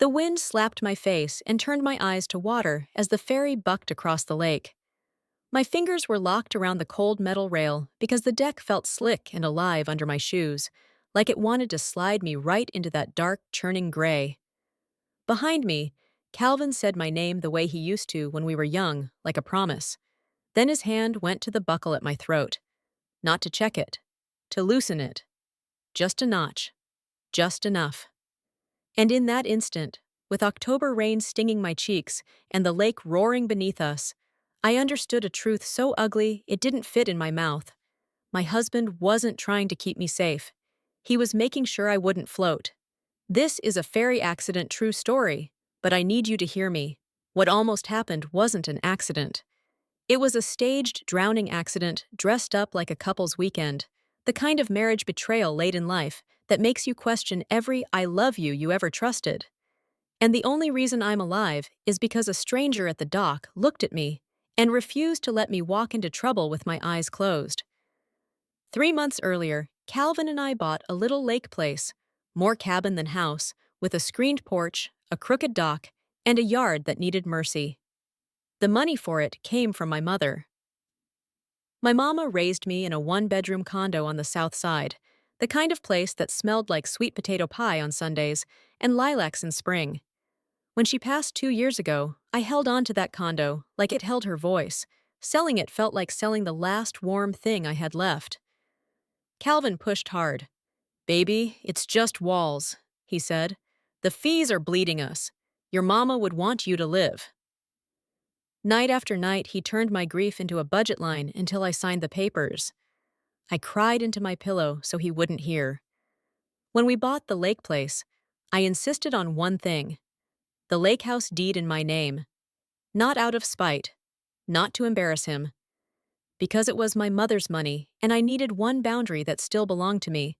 The wind slapped my face and turned my eyes to water as the ferry bucked across the lake. My fingers were locked around the cold metal rail because the deck felt slick and alive under my shoes, like it wanted to slide me right into that dark, churning gray. Behind me, Calvin said my name the way he used to when we were young, like a promise. Then his hand went to the buckle at my throat. Not to check it, to loosen it. Just a notch. Just enough. And in that instant, with October rain stinging my cheeks and the lake roaring beneath us, I understood a truth so ugly it didn't fit in my mouth. My husband wasn't trying to keep me safe. He was making sure I wouldn't float. This is a ferry accident true story, but I need you to hear me. What almost happened wasn't an accident. It was a staged drowning accident dressed up like a couple's weekend, the kind of marriage betrayal late in life that makes you question every I love you ever trusted. And the only reason I'm alive is because a stranger at the dock looked at me and refused to let me walk into trouble with my eyes closed. 3 months earlier, Calvin and I bought a little lake place, more cabin than house, with a screened porch, a crooked dock, and a yard that needed mercy. The money for it came from my mother. My mama raised me in a one-bedroom condo on the south side, the kind of place that smelled like sweet potato pie on Sundays and lilacs in spring. When she passed 2 years ago, I held on to that condo like it held her voice. Selling it felt like selling the last warm thing I had left. Calvin pushed hard. "Baby, it's just walls," he said. "The fees are bleeding us. Your mama would want you to live." Night after night, he turned my grief into a budget line until I signed the papers. I cried into my pillow so he wouldn't hear. When we bought the lake place, I insisted on one thing: the lake house deed in my name. Not out of spite, not to embarrass him, because it was my mother's money and I needed one boundary that still belonged to me.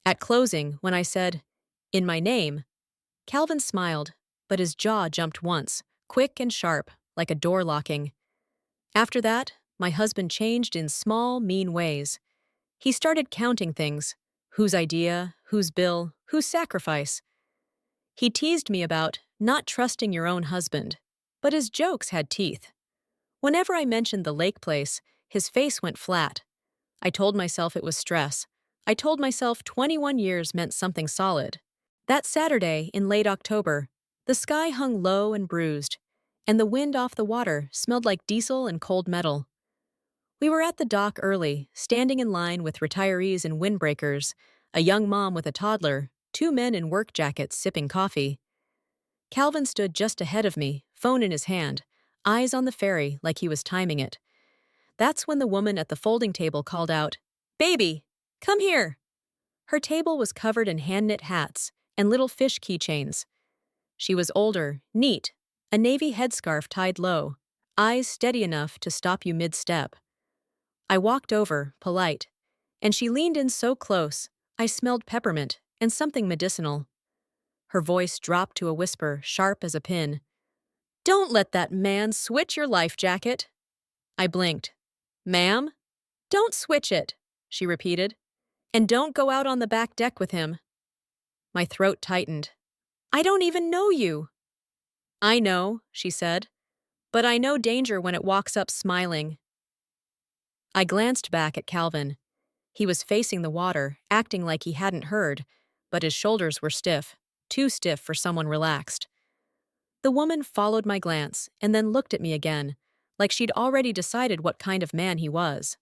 At closing, when I said, "In my name," Calvin smiled, but his jaw jumped once, quick and sharp, like a door locking. After that, my husband changed in small, mean ways. He started counting things: whose idea, whose bill, whose sacrifice. He teased me about not trusting your own husband, but his jokes had teeth. Whenever I mentioned the lake place, his face went flat. I told myself it was stress. I told myself 21 years meant something solid. That Saturday in late October, the sky hung low and bruised, and the wind off the water smelled like diesel and cold metal. We were at the dock early, standing in line with retirees in windbreakers, a young mom with a toddler, 2 men in work jackets sipping coffee. Calvin stood just ahead of me, phone in his hand, eyes on the ferry like he was timing it. That's when the woman at the folding table called out, "Baby, come here." Her table was covered in hand-knit hats and little fish keychains. She was older, neat, a navy headscarf tied low, eyes steady enough to stop you mid-step. I walked over, polite, and she leaned in so close, I smelled peppermint and something medicinal. Her voice dropped to a whisper, sharp as a pin. "Don't let that man switch your life jacket." I blinked. "Ma'am?" "Don't switch it," she repeated. "And don't go out on the back deck with him." My throat tightened. "I don't even know you." "I know," she said, "but I know danger when it walks up smiling." I glanced back at Calvin. He was facing the water, acting like he hadn't heard, but his shoulders were stiff, too stiff for someone relaxed. The woman followed my glance and then looked at me again, like she'd already decided what kind of man he was.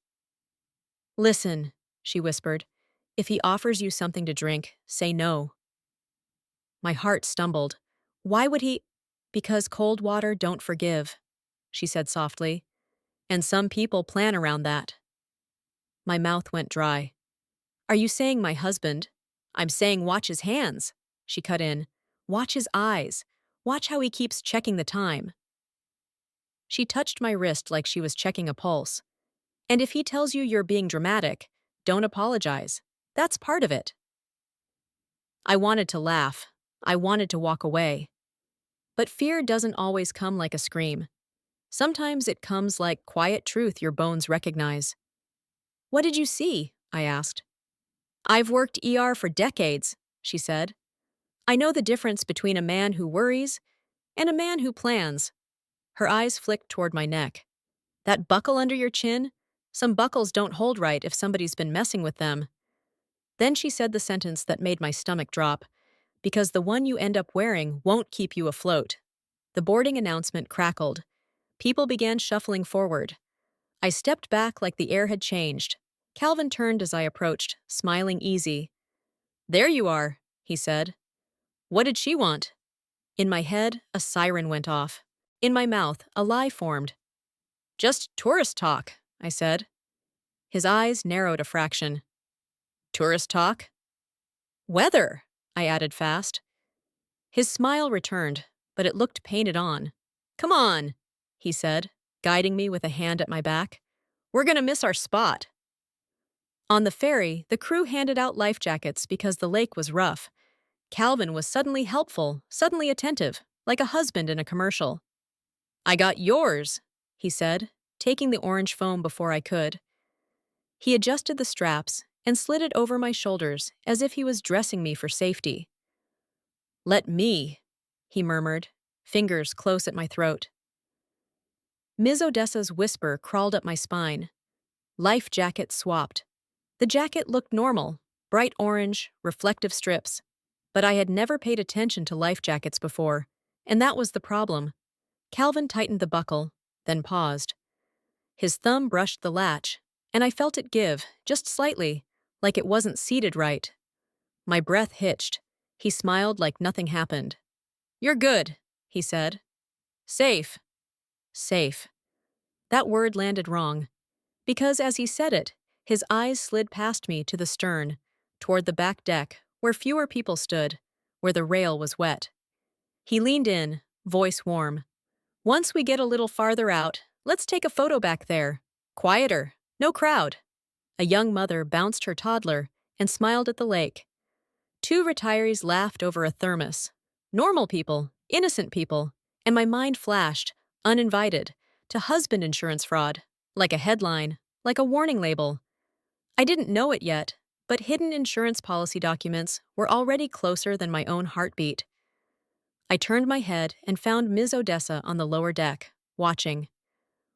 "Listen," she whispered, "if he offers you something to drink, say no." My heart stumbled. Why would he? "Because cold water don't forgive," she said softly, "and some people plan around that." My mouth went dry. "Are you saying my husband?" "I'm saying watch his hands," she cut in. "Watch his eyes. Watch how he keeps checking the time." She touched my wrist like she was checking a pulse. "And if he tells you you're being dramatic, don't apologize. That's part of it." I wanted to laugh. I wanted to walk away. But fear doesn't always come like a scream. Sometimes it comes like quiet truth your bones recognize. "What did you see?" I asked. "I've worked ER for decades," she said. I know the difference between a man who worries and a man who plans. Her eyes flicked toward my neck. That buckle under your chin? Some buckles don't hold right if somebody's been messing with them. Then she said the sentence that made my stomach drop, because the one you end up wearing won't keep you afloat. The boarding announcement crackled. People began shuffling forward. I stepped back like the air had changed. Calvin turned as I approached, smiling easy. There you are, he said. What did she want? In my head, a siren went off. In my mouth, a lie formed. Just tourist talk, I said. His eyes narrowed a fraction. Tourist talk? Weather, I added fast. His smile returned, but it looked painted on. Come on, he said, guiding me with a hand at my back. We're gonna miss our spot. On the ferry, the crew handed out life jackets because the lake was rough. Calvin was suddenly helpful, suddenly attentive, like a husband in a commercial. I got yours, he said, taking the orange foam before I could. He adjusted the straps and slid it over my shoulders as if he was dressing me for safety. Let me, he murmured, fingers close at my throat. Ms. Odessa's whisper crawled up my spine. Life jacket swapped. The jacket looked normal, bright orange, reflective strips. But I had never paid attention to life jackets before, and that was the problem. Calvin tightened the buckle, then paused. His thumb brushed the latch, and I felt it give, just slightly, like it wasn't seated right. My breath hitched. He smiled like nothing happened. You're good, he said. Safe. Safe. That word landed wrong, because as he said it, his eyes slid past me to the stern, toward the back deck, where fewer people stood, where the rail was wet. He leaned in, voice warm. Once we get a little farther out, let's take a photo back there. Quieter, no crowd. A young mother bounced her toddler and smiled at the lake. Two retirees laughed over a thermos. Normal people, innocent people, and my mind flashed, uninvited, to husband insurance fraud, like a headline, like a warning label. I didn't know it yet, but hidden insurance policy documents were already closer than my own heartbeat. I turned my head and found Ms. Odessa on the lower deck, watching.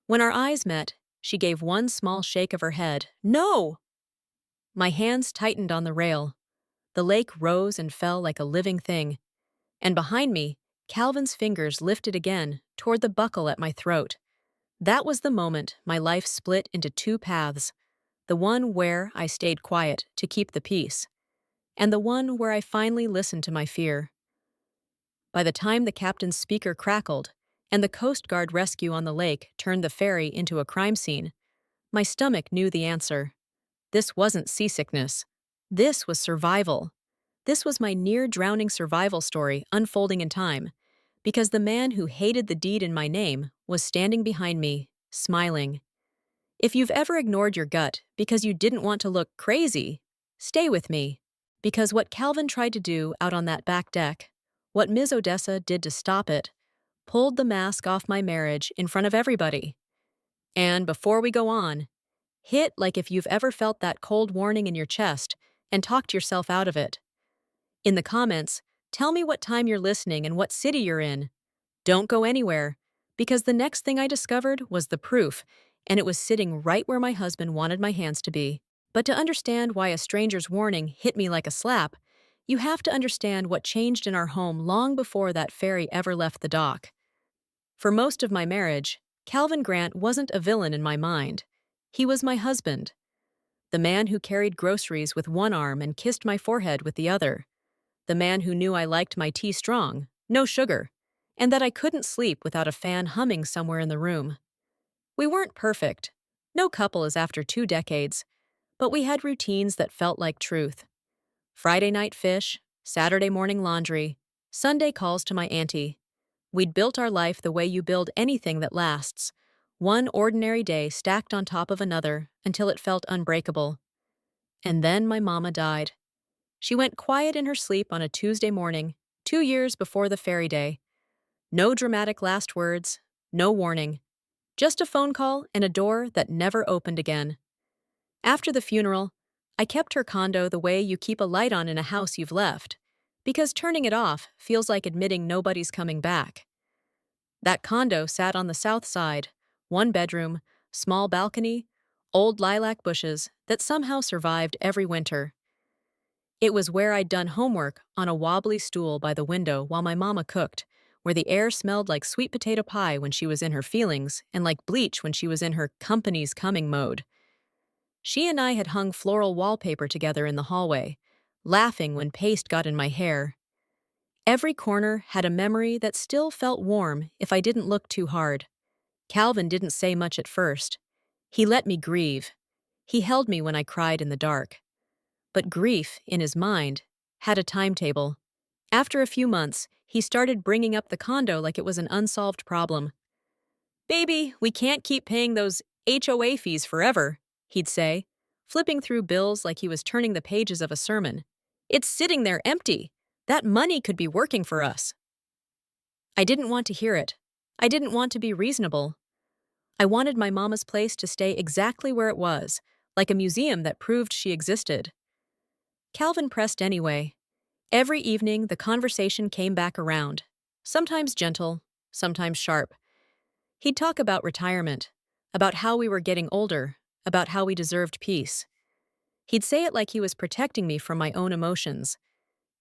When our eyes met, she gave one small shake of her head. No! My hands tightened on the rail. The lake rose and fell like a living thing. And behind me, Calvin's fingers lifted again toward the buckle at my throat. That was the moment my life split into two paths. The one where I stayed quiet to keep the peace, and the one where I finally listened to my fear. By the time the captain's speaker crackled, and the Coast Guard rescue on the lake turned the ferry into a crime scene, my stomach knew the answer. This wasn't seasickness. This was survival. This was my near-drowning survival story unfolding in time, because the man who hated the deed in my name was standing behind me, smiling. If you've ever ignored your gut because you didn't want to look crazy, stay with me. Because what Calvin tried to do out on that back deck, what Ms. Odessa did to stop it, pulled the mask off my marriage in front of everybody. And before we go on, hit like if you've ever felt that cold warning in your chest and talked yourself out of it. In the comments, tell me what time you're listening and what city you're in. Don't go anywhere, because the next thing I discovered was the proof, and it was sitting right where my husband wanted my hands to be. But to understand why a stranger's warning hit me like a slap, you have to understand what changed in our home long before that ferry ever left the dock. For most of my marriage, Calvin Grant wasn't a villain in my mind. He was my husband. The man who carried groceries with one arm and kissed my forehead with the other. The man who knew I liked my tea strong, no sugar, and that I couldn't sleep without a fan humming somewhere in the room. We weren't perfect. No couple is after 2 decades. But we had routines that felt like truth. Friday night fish, Saturday morning laundry, Sunday calls to my auntie. We'd built our life the way you build anything that lasts. One ordinary day stacked on top of another until it felt unbreakable. And then my mama died. She went quiet in her sleep on a Tuesday morning, 2 years before the ferry day. No dramatic last words, no warning. Just a phone call and a door that never opened again. After the funeral, I kept her condo the way you keep a light on in a house you've left. because turning it off feels like admitting nobody's coming back. That condo sat on the south side, one bedroom, small balcony, old lilac bushes that somehow survived every winter. It was where I'd done homework on a wobbly stool by the window while my mama cooked, where the air smelled like sweet potato pie when she was in her feelings and like bleach when she was in her company's coming mode. She and I had hung floral wallpaper together in the hallway, laughing when paste got in my hair. Every corner had a memory that still felt warm if I didn't look too hard. Calvin didn't say much at first. He let me grieve. He held me when I cried in the dark. But grief, in his mind, had a timetable. After a few months, he started bringing up the condo like it was an unsolved problem. "Baby, we can't keep paying those HOA fees forever," he'd say, flipping through bills like he was turning the pages of a sermon. "It's sitting there empty. That money could be working for us." I didn't want to hear it. I didn't want to be reasonable. I wanted my mama's place to stay exactly where it was, like a museum that proved she existed. Calvin pressed anyway. Every evening, the conversation came back around, sometimes gentle, sometimes sharp. He'd talk about retirement, about how we were getting older, about how we deserved peace. He'd say it like he was protecting me from my own emotions.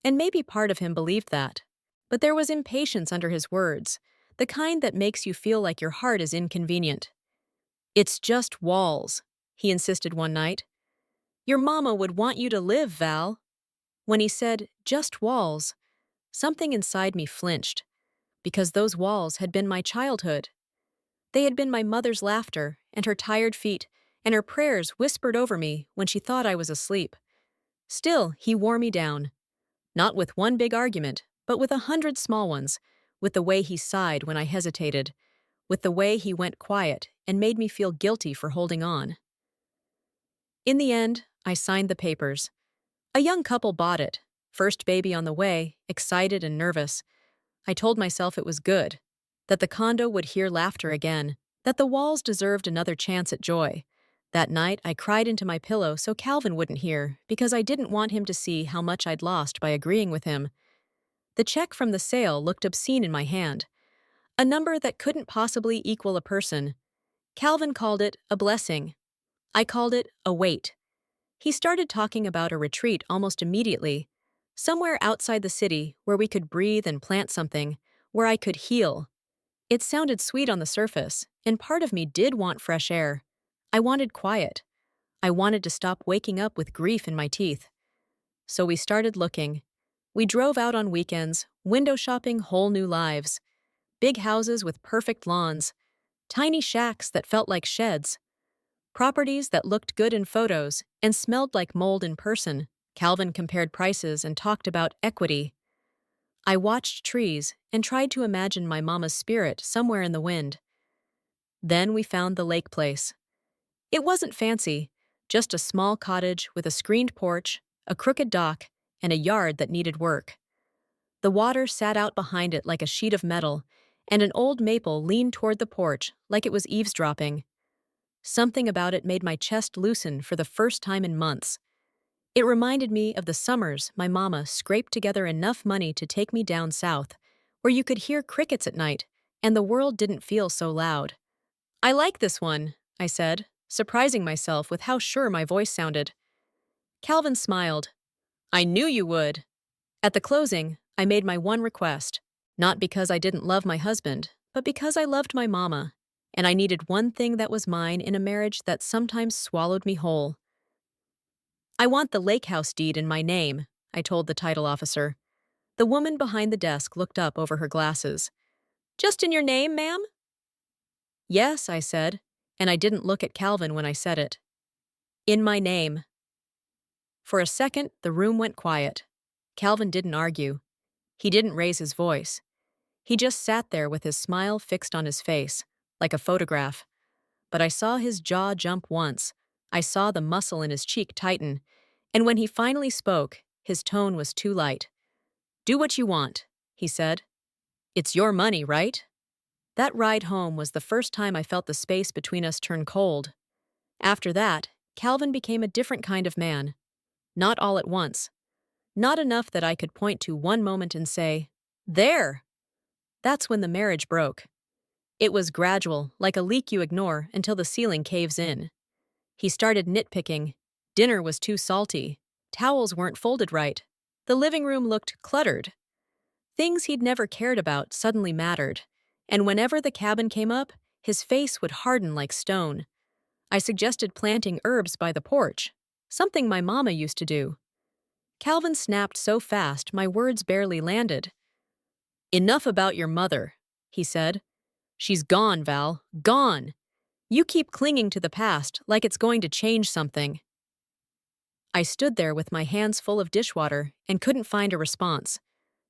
And maybe part of him believed that. But there was impatience under his words, the kind that makes you feel like your heart is inconvenient. "It's just walls," he insisted one night. "Your mama would want you to live, Val." When he said, "just walls," something inside me flinched, because those walls had been my childhood. They had been my mother's laughter and her tired feet and her prayers whispered over me when she thought I was asleep. Still, he wore me down. Not with one big argument, but with 100 small ones, with the way he sighed when I hesitated, with the way he went quiet and made me feel guilty for holding on. In the end, I signed the papers. A young couple bought it, first baby on the way, excited and nervous. I told myself it was good, that the condo would hear laughter again, that the walls deserved another chance at joy. That night, I cried into my pillow so Calvin wouldn't hear, because I didn't want him to see how much I'd lost by agreeing with him. The check from the sale looked obscene in my hand, a number that couldn't possibly equal a person. Calvin called it a blessing. I called it a weight. He started talking about a retreat almost immediately, somewhere outside the city where we could breathe and plant something, where I could heal. It sounded sweet on the surface, and part of me did want fresh air. I wanted quiet. I wanted to stop waking up with grief in my teeth. So we started looking. We drove out on weekends, window shopping whole new lives. Big houses with perfect lawns, tiny shacks that felt like sheds, properties that looked good in photos and smelled like mold in person. Calvin compared prices and talked about equity. I watched trees and tried to imagine my mama's spirit somewhere in the wind. Then we found the lake place. It wasn't fancy, just a small cottage with a screened porch, a crooked dock, and a yard that needed work. The water sat out behind it like a sheet of metal, and an old maple leaned toward the porch like it was eavesdropping. Something about it made my chest loosen for the first time in months. It reminded me of the summers my mama scraped together enough money to take me down south, where you could hear crickets at night, and the world didn't feel so loud. "I like this one," I said, surprising myself with how sure my voice sounded. Calvin smiled. "I knew you would." At the closing, I made my one request, not because I didn't love my husband, but because I loved my mama, and I needed one thing that was mine in a marriage that sometimes swallowed me whole. "I want the lake house deed in my name," I told the title officer. The woman behind the desk looked up over her glasses. "Just in your name, ma'am?" "Yes," I said, and I didn't look at Calvin when I said it. "In my name." For a second, the room went quiet. Calvin didn't argue. He didn't raise his voice. He just sat there with his smile fixed on his face, like a photograph. But I saw his jaw jump once. I saw the muscle in his cheek tighten. And when he finally spoke, his tone was too light. "Do what you want," he said. "It's your money, right?" That ride home was the first time I felt the space between us turn cold. After that, Calvin became a different kind of man. Not all at once. Not enough that I could point to one moment and say, "There!" That's when the marriage broke. It was gradual, like a leak you ignore until the ceiling caves in. He started nitpicking. Dinner was too salty. Towels weren't folded right. The living room looked cluttered. Things he'd never cared about suddenly mattered. And whenever the cabin came up, his face would harden like stone. I suggested planting herbs by the porch, something my mama used to do. Calvin snapped so fast my words barely landed. "Enough about your mother," he said. "She's gone, Val. Gone. You keep clinging to the past like it's going to change something." I stood there with my hands full of dishwater and couldn't find a response.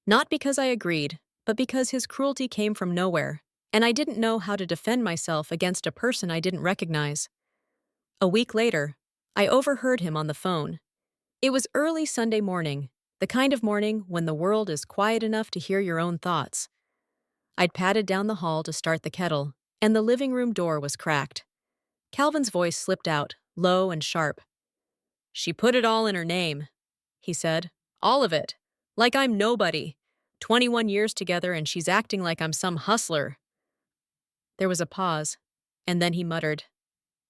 Not because I agreed, but because his cruelty came from nowhere, and I didn't know how to defend myself against a person I didn't recognize. A week later, I overheard him on the phone. It was early Sunday morning, the kind of morning when the world is quiet enough to hear your own thoughts. I'd padded down the hall to start the kettle, and the living room door was cracked. Calvin's voice slipped out, low and sharp. "She put it all in her name," he said. "All of it. Like I'm nobody. 21 years together and she's acting like I'm some hustler." There was a pause, and then he muttered,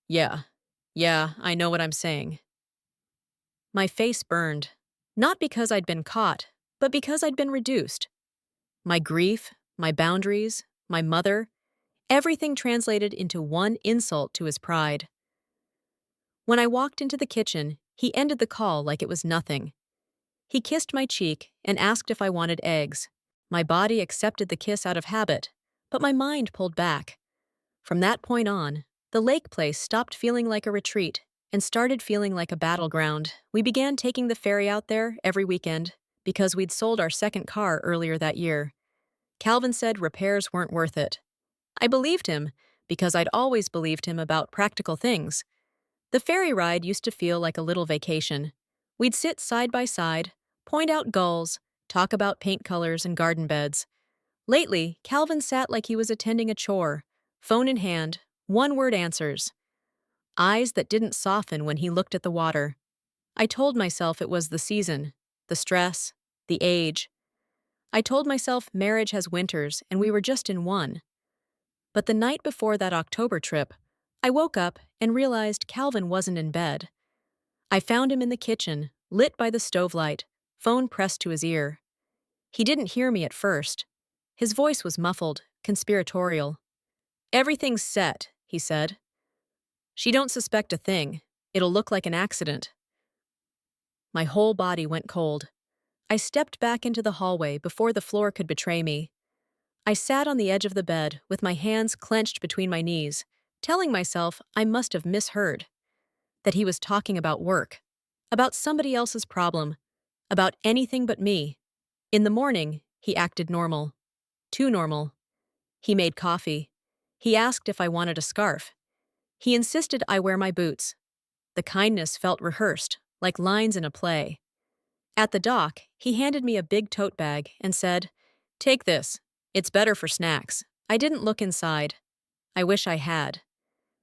Yeah, I know what I'm saying." My face burned, not because I'd been caught, but because I'd been reduced. My grief, my boundaries, my mother, everything translated into one insult to his pride. When I walked into the kitchen, he ended the call like it was nothing. He kissed my cheek and asked if I wanted eggs. My body accepted the kiss out of habit, but my mind pulled back. From that point on, the lake place stopped feeling like a retreat and started feeling like a battleground. We began taking the ferry out there every weekend because we'd sold our second car earlier that year. Calvin said repairs weren't worth it. I believed him because I'd always believed him about practical things. The ferry ride used to feel like a little vacation. We'd sit side by side, point out gulls, talk about paint colors and garden beds. Lately, Calvin sat like he was attending a chore, phone in hand, one-word answers. Eyes that didn't soften when he looked at the water. I told myself it was the season, the stress, the age. I told myself marriage has winters and we were just in one. But the night before that October trip, I woke up and realized Calvin wasn't in bed. I found him in the kitchen, lit by the stove light, phone pressed to his ear. He didn't hear me at first. His voice was muffled, conspiratorial. "Everything's set," he said. "She don't suspect a thing. It'll look like an accident." My whole body went cold. I stepped back into the hallway before the floor could betray me. I sat on the edge of the bed with my hands clenched between my knees, telling myself I must have misheard. That he was talking about work, about somebody else's problem, about anything but me. In the morning, he acted normal. Too normal. He made coffee. He asked if I wanted a scarf. He insisted I wear my boots. The kindness felt rehearsed, like lines in a play. At the dock, he handed me a big tote bag and said, "Take this. It's better for snacks." I didn't look inside. I wish I had.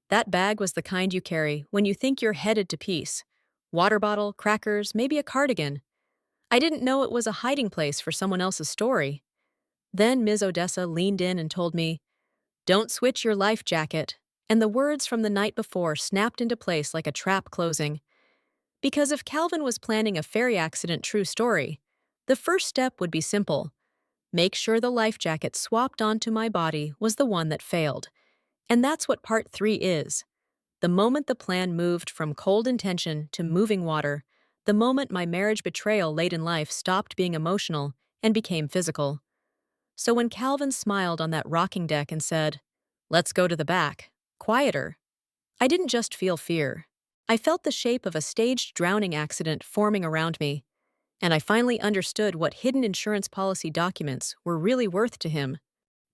That bag was the kind you carry when you think you're headed to peace. Water bottle, crackers, maybe a cardigan. I didn't know it was a hiding place for someone else's story. Then Ms. Odessa leaned in and told me, "Don't switch your life jacket," and the words from the night before snapped into place like a trap closing. Because if Calvin was planning a ferry accident true story, the first step would be simple. Make sure the life jacket swapped onto my body was the one that failed. And that's what part 3 is. The moment the plan moved from cold intention to moving water, the moment my marriage betrayal late in life stopped being emotional and became physical. So when Calvin smiled on that rocking deck and said, "Let's go to the back, quieter," I didn't just feel fear. I felt the shape of a staged drowning accident forming around me, and I finally understood what hidden insurance policy documents were really worth to him.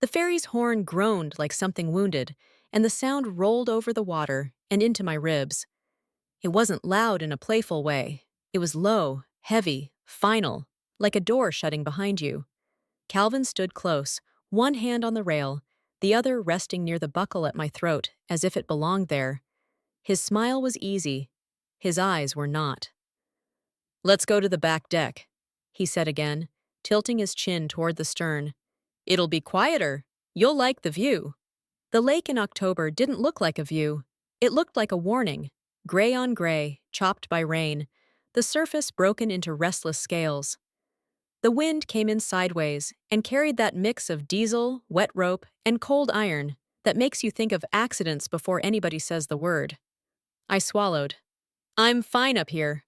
The ferry's horn groaned like something wounded, and the sound rolled over the water and into my ribs. It wasn't loud in a playful way. It was low, heavy, final, like a door shutting behind you. Calvin stood close, one hand on the rail, the other resting near the buckle at my throat as if it belonged there. His smile was easy. His eyes were not. "Let's go to the back deck," he said again, tilting his chin toward the stern. It'll be quieter. You'll like the view. The lake in October didn't look like a view. It looked like a warning. Gray on gray, chopped by rain, the surface broken into restless scales. The wind came in sideways and carried that mix of diesel, wet rope, and cold iron that makes you think of accidents before anybody says the word. I swallowed. I'm fine up here.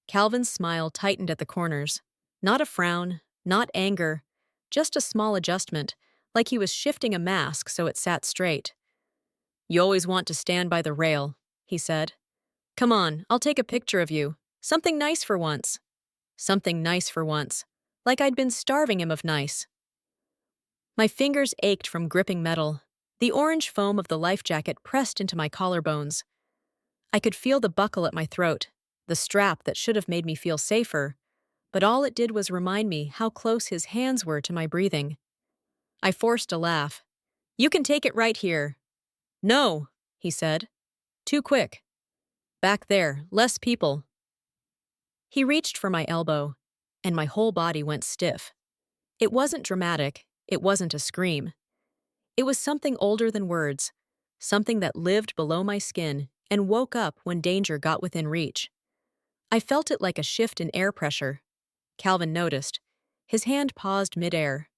Calvin's smile tightened at the corners. Not a frown, not anger, just a small adjustment, like he was shifting a mask so it sat straight. You always want to stand by the rail, he said. Come on, I'll take a picture of you. Something nice for once. Something nice for once. Like I'd been starving him of nice. My fingers ached from gripping metal. The orange foam of the life jacket pressed into my collarbones. I could feel the buckle at my throat, the strap that should have made me feel safer, but all it did was remind me how close his hands were to my breathing. I forced a laugh. You can take it right here. No, he said. Too quick. Back there, less people. He reached for my elbow, and my whole body went stiff. It wasn't dramatic, it wasn't a scream. It was something older than words, something that lived below my skin and woke up when danger got within reach. I felt it like a shift in air pressure. Calvin noticed. His hand paused midair.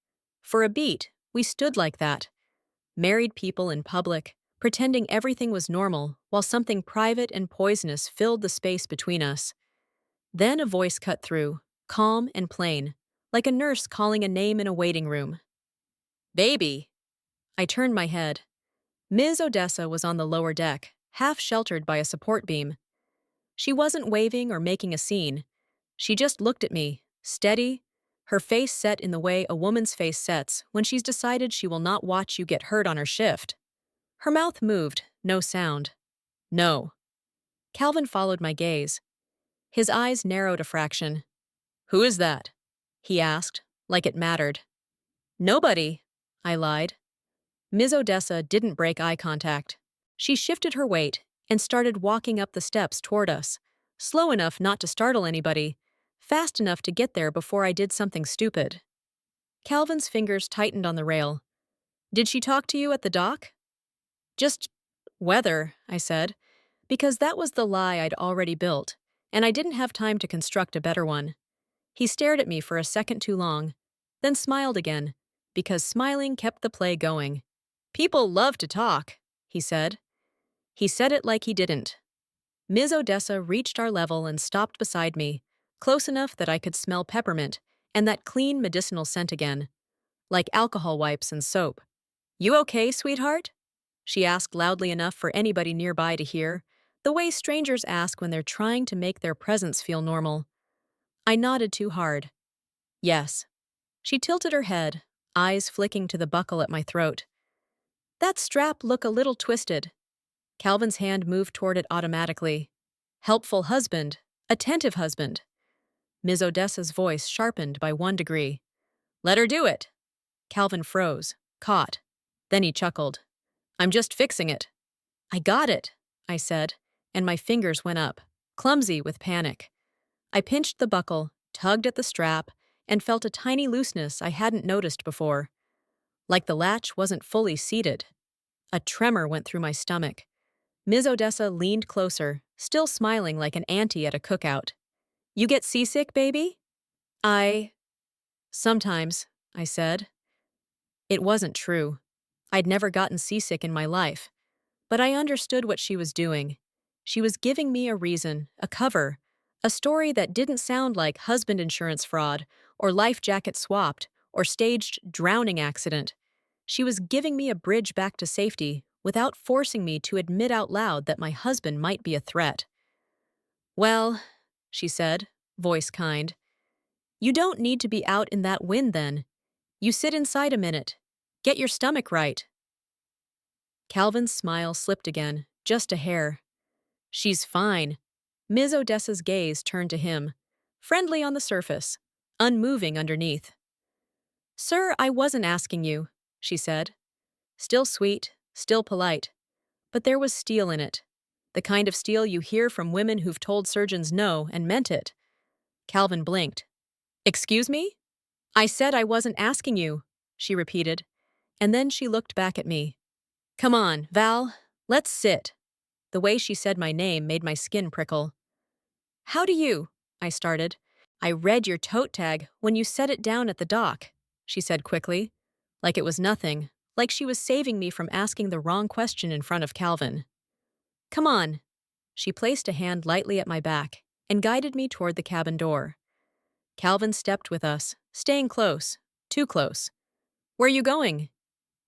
For a beat, we stood like that. Married people in public, pretending everything was normal while something private and poisonous filled the space between us. Then a voice cut through, calm and plain, like a nurse calling a name in a waiting room. Baby! I turned my head. Ms. Odessa was on the lower deck, half sheltered by a support beam. She wasn't waving or making a scene. She just looked at me, steady, her face set in the way a woman's face sets when she's decided she will not watch you get hurt on her shift. Her mouth moved, no sound. No. Calvin followed my gaze. His eyes narrowed a fraction. Who is that? He asked, like it mattered. Nobody, I lied. Ms. Odessa didn't break eye contact. She shifted her weight and started walking up the steps toward us, slow enough not to startle anybody, fast enough to get there before I did something stupid. Calvin's fingers tightened on the rail. Did she talk to you at the dock? Just weather, I said, because that was the lie I'd already built, and I didn't have time to construct a better one. He stared at me for a second too long, then smiled again, because smiling kept the play going. People love to talk, he said. He said it like he didn't. Ms. Odessa reached our level and stopped beside me, close enough that I could smell peppermint and that clean medicinal scent again, like alcohol wipes and soap. You okay, sweetheart? She asked loudly enough for anybody nearby to hear, the way strangers ask when they're trying to make their presence feel normal. I nodded too hard. Yes. She tilted her head, eyes flicking to the buckle at my throat. That strap look a little twisted. Calvin's hand moved toward it automatically. Helpful husband, attentive husband. Ms. Odessa's voice sharpened by 1 degree. Let her do it. Calvin froze, caught. Then he chuckled. I'm just fixing it. I got it, I said, and my fingers went up, clumsy with panic. I pinched the buckle, tugged at the strap, and felt a tiny looseness I hadn't noticed before. Like the latch wasn't fully seated. A tremor went through my stomach. Ms. Odessa leaned closer, still smiling like an auntie at a cookout. You get seasick, baby? Sometimes, I said. It wasn't true. I'd never gotten seasick in my life. But I understood what she was doing. She was giving me a reason, a cover, a story that didn't sound like husband insurance fraud, or life jacket swapped, or staged drowning accident. She was giving me a bridge back to safety without forcing me to admit out loud that my husband might be a threat. Well, she said, voice kind, you don't need to be out in that wind then. You sit inside a minute. Get your stomach right. Calvin's smile slipped again, just a hair. She's fine. Ms. Odessa's gaze turned to him, friendly on the surface, unmoving underneath. Sir, I wasn't asking you, she said. Still sweet, still polite. But there was steel in it. The kind of steel you hear from women who've told surgeons no and meant it. Calvin blinked. Excuse me? I said I wasn't asking you, she repeated, and then she looked back at me. Come on, Val, let's sit. The way she said my name made my skin prickle. How do you? I started. I read your tote tag when you set it down at the dock, she said quickly, like it was nothing, like she was saving me from asking the wrong question in front of Calvin. Come on. She placed a hand lightly at my back and guided me toward the cabin door. Calvin stepped with us, staying close, too close. Where are you going?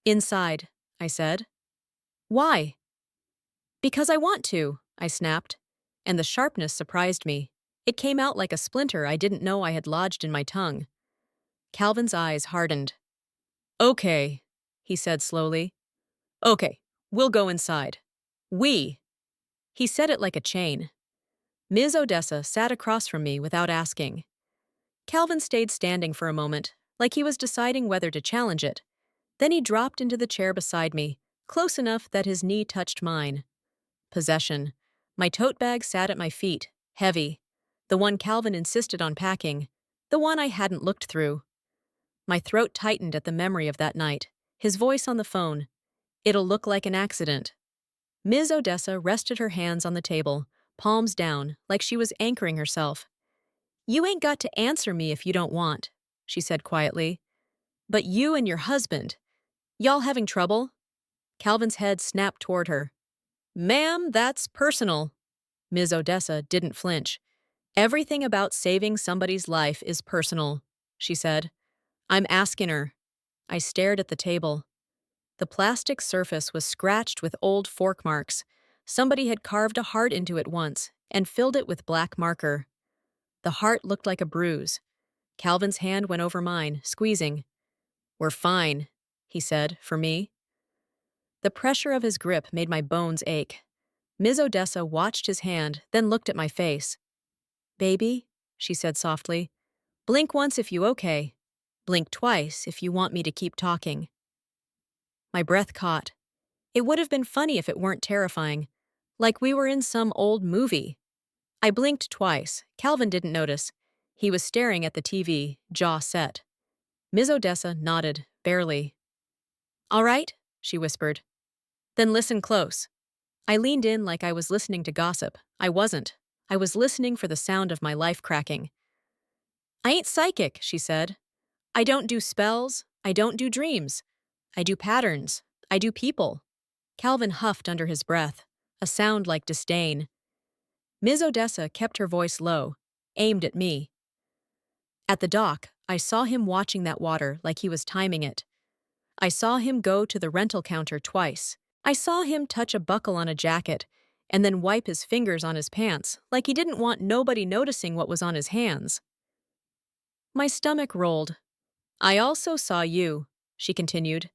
Inside, I said. Why? Because I want to, I snapped, and the sharpness surprised me. It came out like a splinter I didn't know I had lodged in my tongue. Calvin's eyes hardened. Okay, he said slowly. Okay, we'll go inside. We. He said it like a chain. Ms. Odessa sat across from me without asking. Calvin stayed standing for a moment, like he was deciding whether to challenge it. Then he dropped into the chair beside me, close enough that his knee touched mine. Possession. My tote bag sat at my feet, heavy. The one Calvin insisted on packing. The one I hadn't looked through. My throat tightened at the memory of that night. His voice on the phone. It'll look like an accident. Ms. Odessa rested her hands on the table, palms down, like she was anchoring herself. You ain't got to answer me if you don't want, she said quietly. But you and your husband, y'all having trouble? Calvin's head snapped toward her. Ma'am, that's personal. Ms. Odessa didn't flinch. Everything about saving somebody's life is personal, she said. I'm asking her. I stared at the table. The plastic surface was scratched with old fork marks. Somebody had carved a heart into it once and filled it with black marker. The heart looked like a bruise. Calvin's hand went over mine, squeezing. We're fine, he said, for me. The pressure of his grip made my bones ache. Ms. Odessa watched his hand, then looked at my face. Baby, she said softly, blink once if you okay. Blink twice if you want me to keep talking. My breath caught. It would have been funny if it weren't terrifying, like we were in some old movie. I blinked twice. Calvin didn't notice. He was staring at the TV, jaw set. Ms. Odessa nodded, barely. All right, she whispered. Then listen close. I leaned in like I was listening to gossip. I wasn't. I was listening for the sound of my life cracking. I ain't psychic, she said. I don't do spells. I don't do dreams. I do patterns. I do people. Calvin huffed under his breath, a sound like disdain. Ms. Odessa kept her voice low, aimed at me. At the dock, I saw him watching that water like he was timing it. I saw him go to the rental counter twice. I saw him touch a buckle on a jacket and then wipe his fingers on his pants like he didn't want nobody noticing what was on his hands. My stomach rolled. I also saw you, she continued.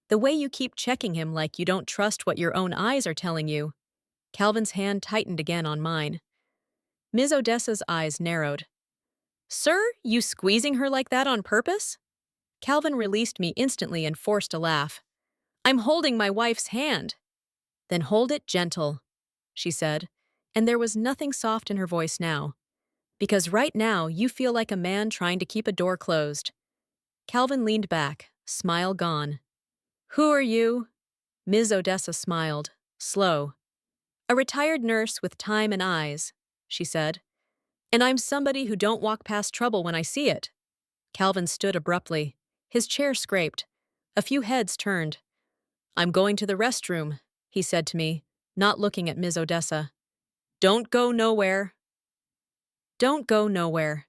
The way you keep checking him like you don't trust what your own eyes are telling you. Calvin's hand tightened again on mine. Ms. Odessa's eyes narrowed. Sir, you squeezing her like that on purpose? Calvin released me instantly and forced a laugh. I'm holding my wife's hand. Then hold it gentle, she said, and there was nothing soft in her voice now. Because right now you feel like a man trying to keep a door closed. Calvin leaned back, smile gone. Who are you? Ms. Odessa smiled, slow. A retired nurse with time and eyes, she said. And I'm somebody who don't walk past trouble when I see it. Calvin stood abruptly. His chair scraped. A few heads turned. I'm going to the restroom, he said to me, not looking at Ms. Odessa. Don't go nowhere. Don't go nowhere.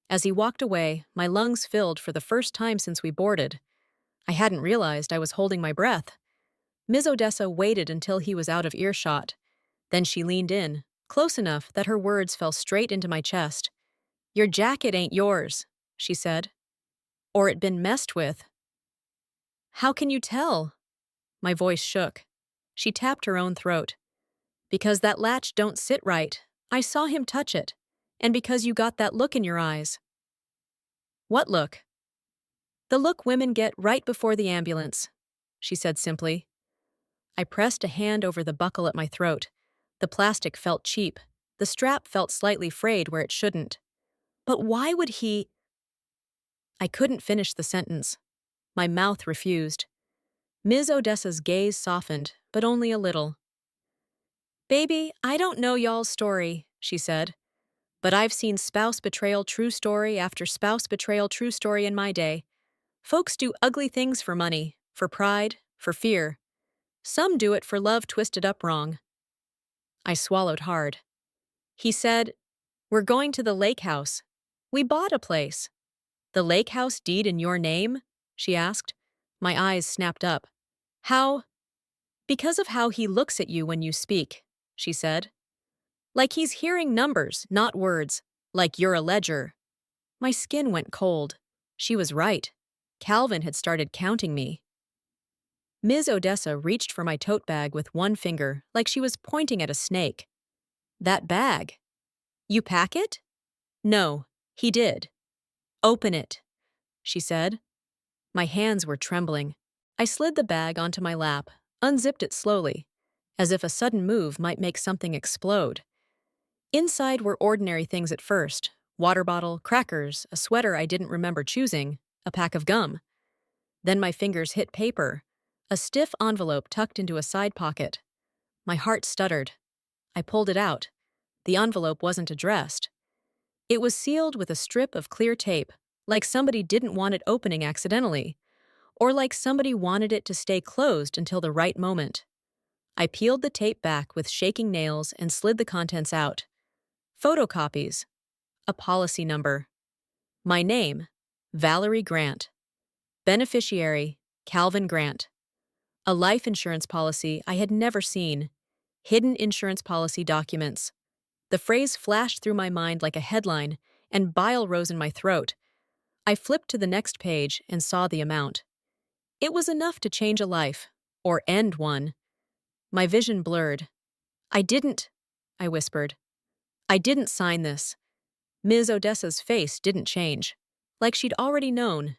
As he walked away, my lungs filled for the first time since we boarded. I hadn't realized I was holding my breath. Ms. Odessa waited until he was out of earshot. Then she leaned in, close enough that her words fell straight into my chest. Your jacket ain't yours, she said. Or it been messed with. How can you tell? My voice shook. She tapped her own throat. Because that latch don't sit right. I saw him touch it. And because you got that look in your eyes. What look? The look women get right before the ambulance, she said simply. I pressed a hand over the buckle at my throat. The plastic felt cheap. The strap felt slightly frayed where it shouldn't. But why would he? I couldn't finish the sentence. My mouth refused. Ms. Odessa's gaze softened, but only a little. Baby, I don't know y'all's story, she said, but I've seen spouse betrayal true story after spouse betrayal true story in my day. Folks do ugly things for money, for pride, for fear. Some do it for love twisted up wrong. I swallowed hard. He said, "We're going to the lake house. We bought a place." "The lake house deed in your name?" she asked. My eyes snapped up. "How?" "Because of how he looks at you when you speak," she said. "Like he's hearing numbers, not words. Like you're a ledger." My skin went cold. She was right. Calvin had started counting me. Ms. Odessa reached for my tote bag with one finger, like she was pointing at a snake. "That bag. You pack it?" "No, he did." "Open it," she said. My hands were trembling. I slid the bag onto my lap, unzipped it slowly, as if a sudden move might make something explode. Inside were ordinary things at first: water bottle, crackers, a sweater I didn't remember choosing, a pack of gum. Then my fingers hit paper, a stiff envelope tucked into a side pocket. My heart stuttered. I pulled it out. The envelope wasn't addressed. It was sealed with a strip of clear tape, like somebody didn't want it opening accidentally, or like somebody wanted it to stay closed until the right moment. I peeled the tape back with shaking nails and slid the contents out. Photocopies. A policy number. My name, Valerie Grant. Beneficiary, Calvin Grant. A life insurance policy I had never seen. Hidden insurance policy documents. The phrase flashed through my mind like a headline, and bile rose in my throat. I flipped to the next page and saw the amount. It was enough to change a life, or end one. My vision blurred. "I didn't," I whispered. "I didn't sign this." Ms. Odessa's face didn't change, like she'd already known.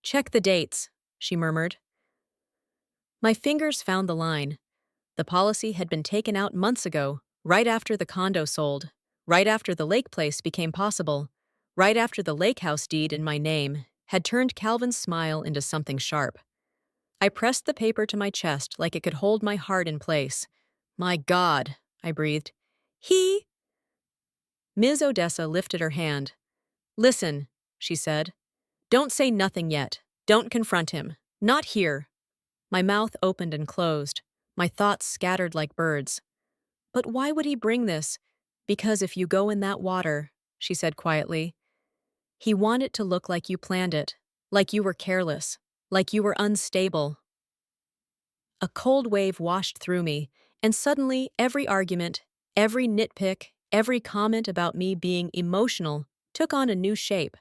"Check the dates," she murmured. My fingers found the line. The policy had been taken out months ago, right after the condo sold, right after the lake place became possible, right after the lake house deed in my name had turned Calvin's smile into something sharp. I pressed the paper to my chest like it could hold my heart in place. "My God," I breathed. "He—" Ms. Odessa lifted her hand. "Listen," she said. "Don't say nothing yet. Don't confront him. Not here." My mouth opened and closed. My thoughts scattered like birds. "But why would he bring this?" "Because if you go in that water," she said quietly, "he want it to look like you planned it, like you were careless, like you were unstable." A cold wave washed through me, and suddenly every argument, every nitpick, every comment about me being emotional took on a new shape.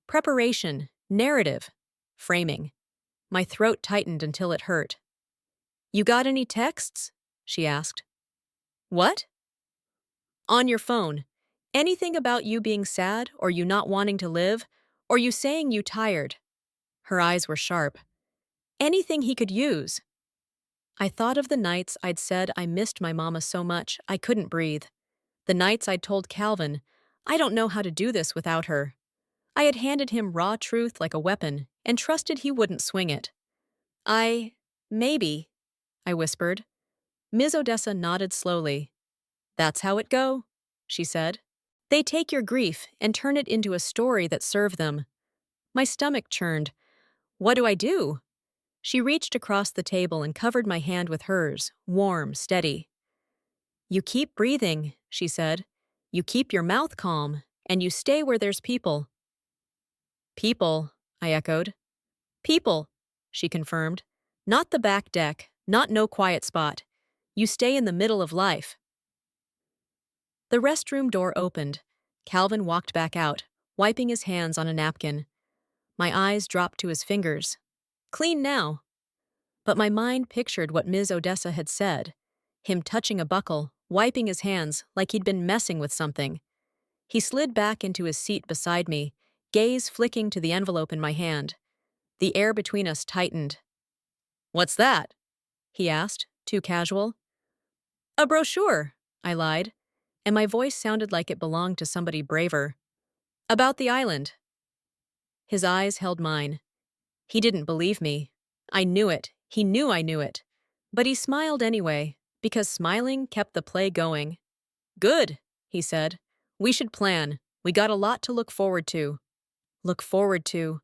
Preparation, narrative, framing. My throat tightened until it hurt. "You got any texts?" she asked. "What?" "On your phone. Anything about you being sad, or you not wanting to live, or you saying you tired?" Her eyes were sharp. "Anything he could use." I thought of the nights I'd said I missed my mama so much I couldn't breathe. The nights I'd told Calvin, "I don't know how to do this without her." I had handed him raw truth like a weapon and trusted he wouldn't swing it. Maybe," I whispered. Ms. Odessa nodded slowly. "That's how it go," she said. "They take your grief and turn it into a story that serve them." My stomach churned. "What do I do?" She reached across the table and covered my hand with hers, warm, steady. "You keep breathing," she said. "You keep your mouth calm, and you stay where there's people." "People," I echoed. "People," she confirmed. "Not the back deck, not no quiet spot. You stay in the middle of life." The restroom door opened. Calvin walked back out, wiping his hands on a napkin. My eyes dropped to his fingers. "Clean now." But my mind pictured what Ms. Odessa had said. Him touching a buckle, wiping his hands like he'd been messing with something. He slid back into his seat beside me, gaze flicking to the envelope in my hand. The air between us tightened. "What's that?" he asked, too casual. "A brochure," I lied, and my voice sounded like it belonged to somebody braver. "About the island." His eyes held mine. He didn't believe me. I knew it. He knew I knew it. But he smiled anyway, because smiling kept the play going. Good, he said. We should plan. We got a lot to look forward to. Look forward to.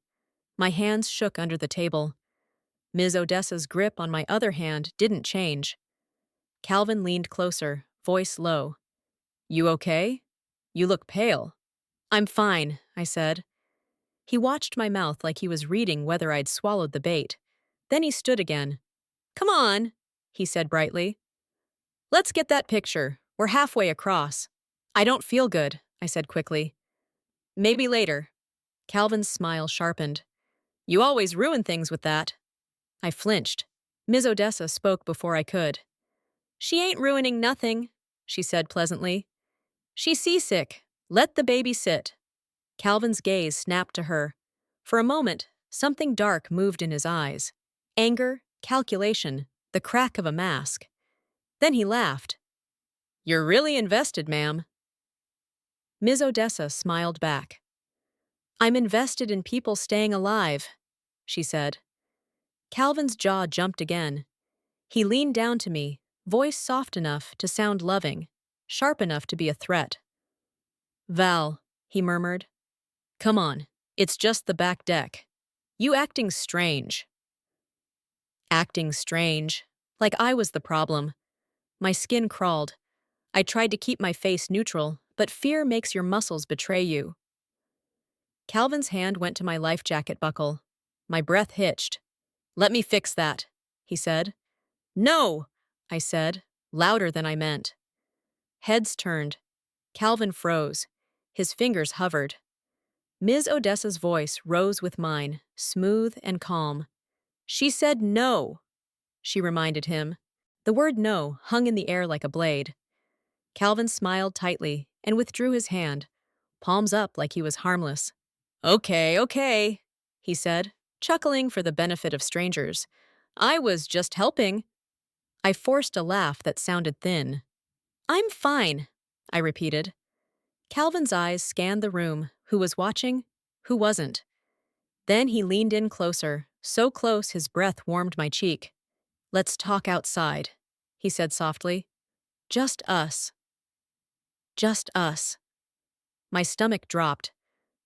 My hands shook under the table. Ms. Odessa's grip on my other hand didn't change. Calvin leaned closer, voice low. You okay? You look pale. I'm fine, I said. He watched my mouth like he was reading whether I'd swallowed the bait. Then he stood again. Come on, he said brightly. Let's get that picture. We're halfway across. I don't feel good, I said quickly. Maybe later. Calvin's smile sharpened. You always ruin things with that. I flinched. Ms. Odessa spoke before I could. She ain't ruining nothing, she said pleasantly. She's seasick. Let the baby sit. Calvin's gaze snapped to her. For a moment, something dark moved in his eyes. Anger, calculation, the crack of a mask. Then he laughed. You're really invested, ma'am. Ms. Odessa smiled back. I'm invested in people staying alive, she said. Calvin's jaw jumped again. He leaned down to me, voice soft enough to sound loving, sharp enough to be a threat. Val, he murmured. Come on, it's just the back deck. You acting strange. Acting strange, like I was the problem. My skin crawled. I tried to keep my face neutral, but fear makes your muscles betray you. Calvin's hand went to my life jacket buckle. My breath hitched. Let me fix that, he said. No, I said, louder than I meant. Heads turned. Calvin froze. His fingers hovered. Ms. Odessa's voice rose with mine, smooth and calm. She said no, she reminded him. The word no hung in the air like a blade. Calvin smiled tightly and withdrew his hand, palms up like he was harmless. Okay, he said, chuckling for the benefit of strangers. I was just helping. I forced a laugh that sounded thin. I'm fine, I repeated. Calvin's eyes scanned the room. Who was watching? Who wasn't? Then he leaned in closer, so close his breath warmed my cheek. Let's talk outside, he said softly. Just us. Just us. My stomach dropped.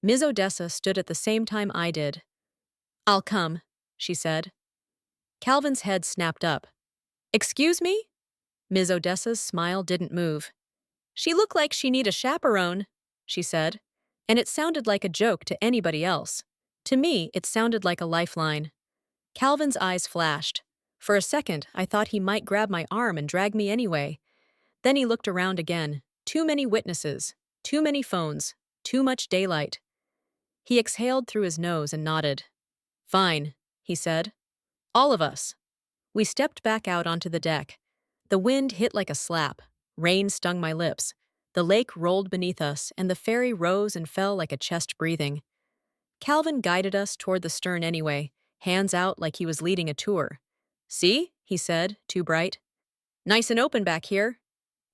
Ms. Odessa stood at the same time I did. I'll come, she said. Calvin's head snapped up. Excuse me? Ms. Odessa's smile didn't move. She looked like she need a chaperone, she said, and it sounded like a joke to anybody else. To me, it sounded like a lifeline. Calvin's eyes flashed. For a second, I thought he might grab my arm and drag me anyway. Then he looked around again. Too many witnesses, too many phones, too much daylight. He exhaled through his nose and nodded. Fine, he said. All of us. We stepped back out onto the deck. The wind hit like a slap. Rain stung my lips. The lake rolled beneath us, and the ferry rose and fell like a chest breathing. Calvin guided us toward the stern anyway, hands out like he was leading a tour. See, he said, too bright. Nice and open back here.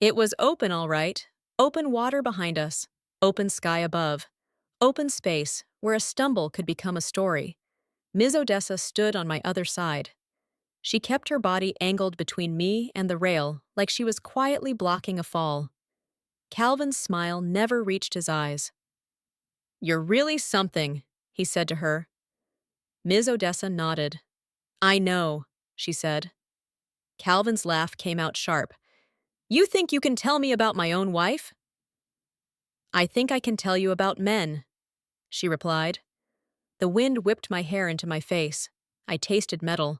It was open, all right. Open water behind us. Open sky above. Open space, where a stumble could become a story. Ms. Odessa stood on my other side. She kept her body angled between me and the rail, like she was quietly blocking a fall. Calvin's smile never reached his eyes. You're really something, he said to her. Ms. Odessa nodded. I know, she said. Calvin's laugh came out sharp. You think you can tell me about my own wife? I think I can tell you about men, she replied. The wind whipped my hair into my face. I tasted metal.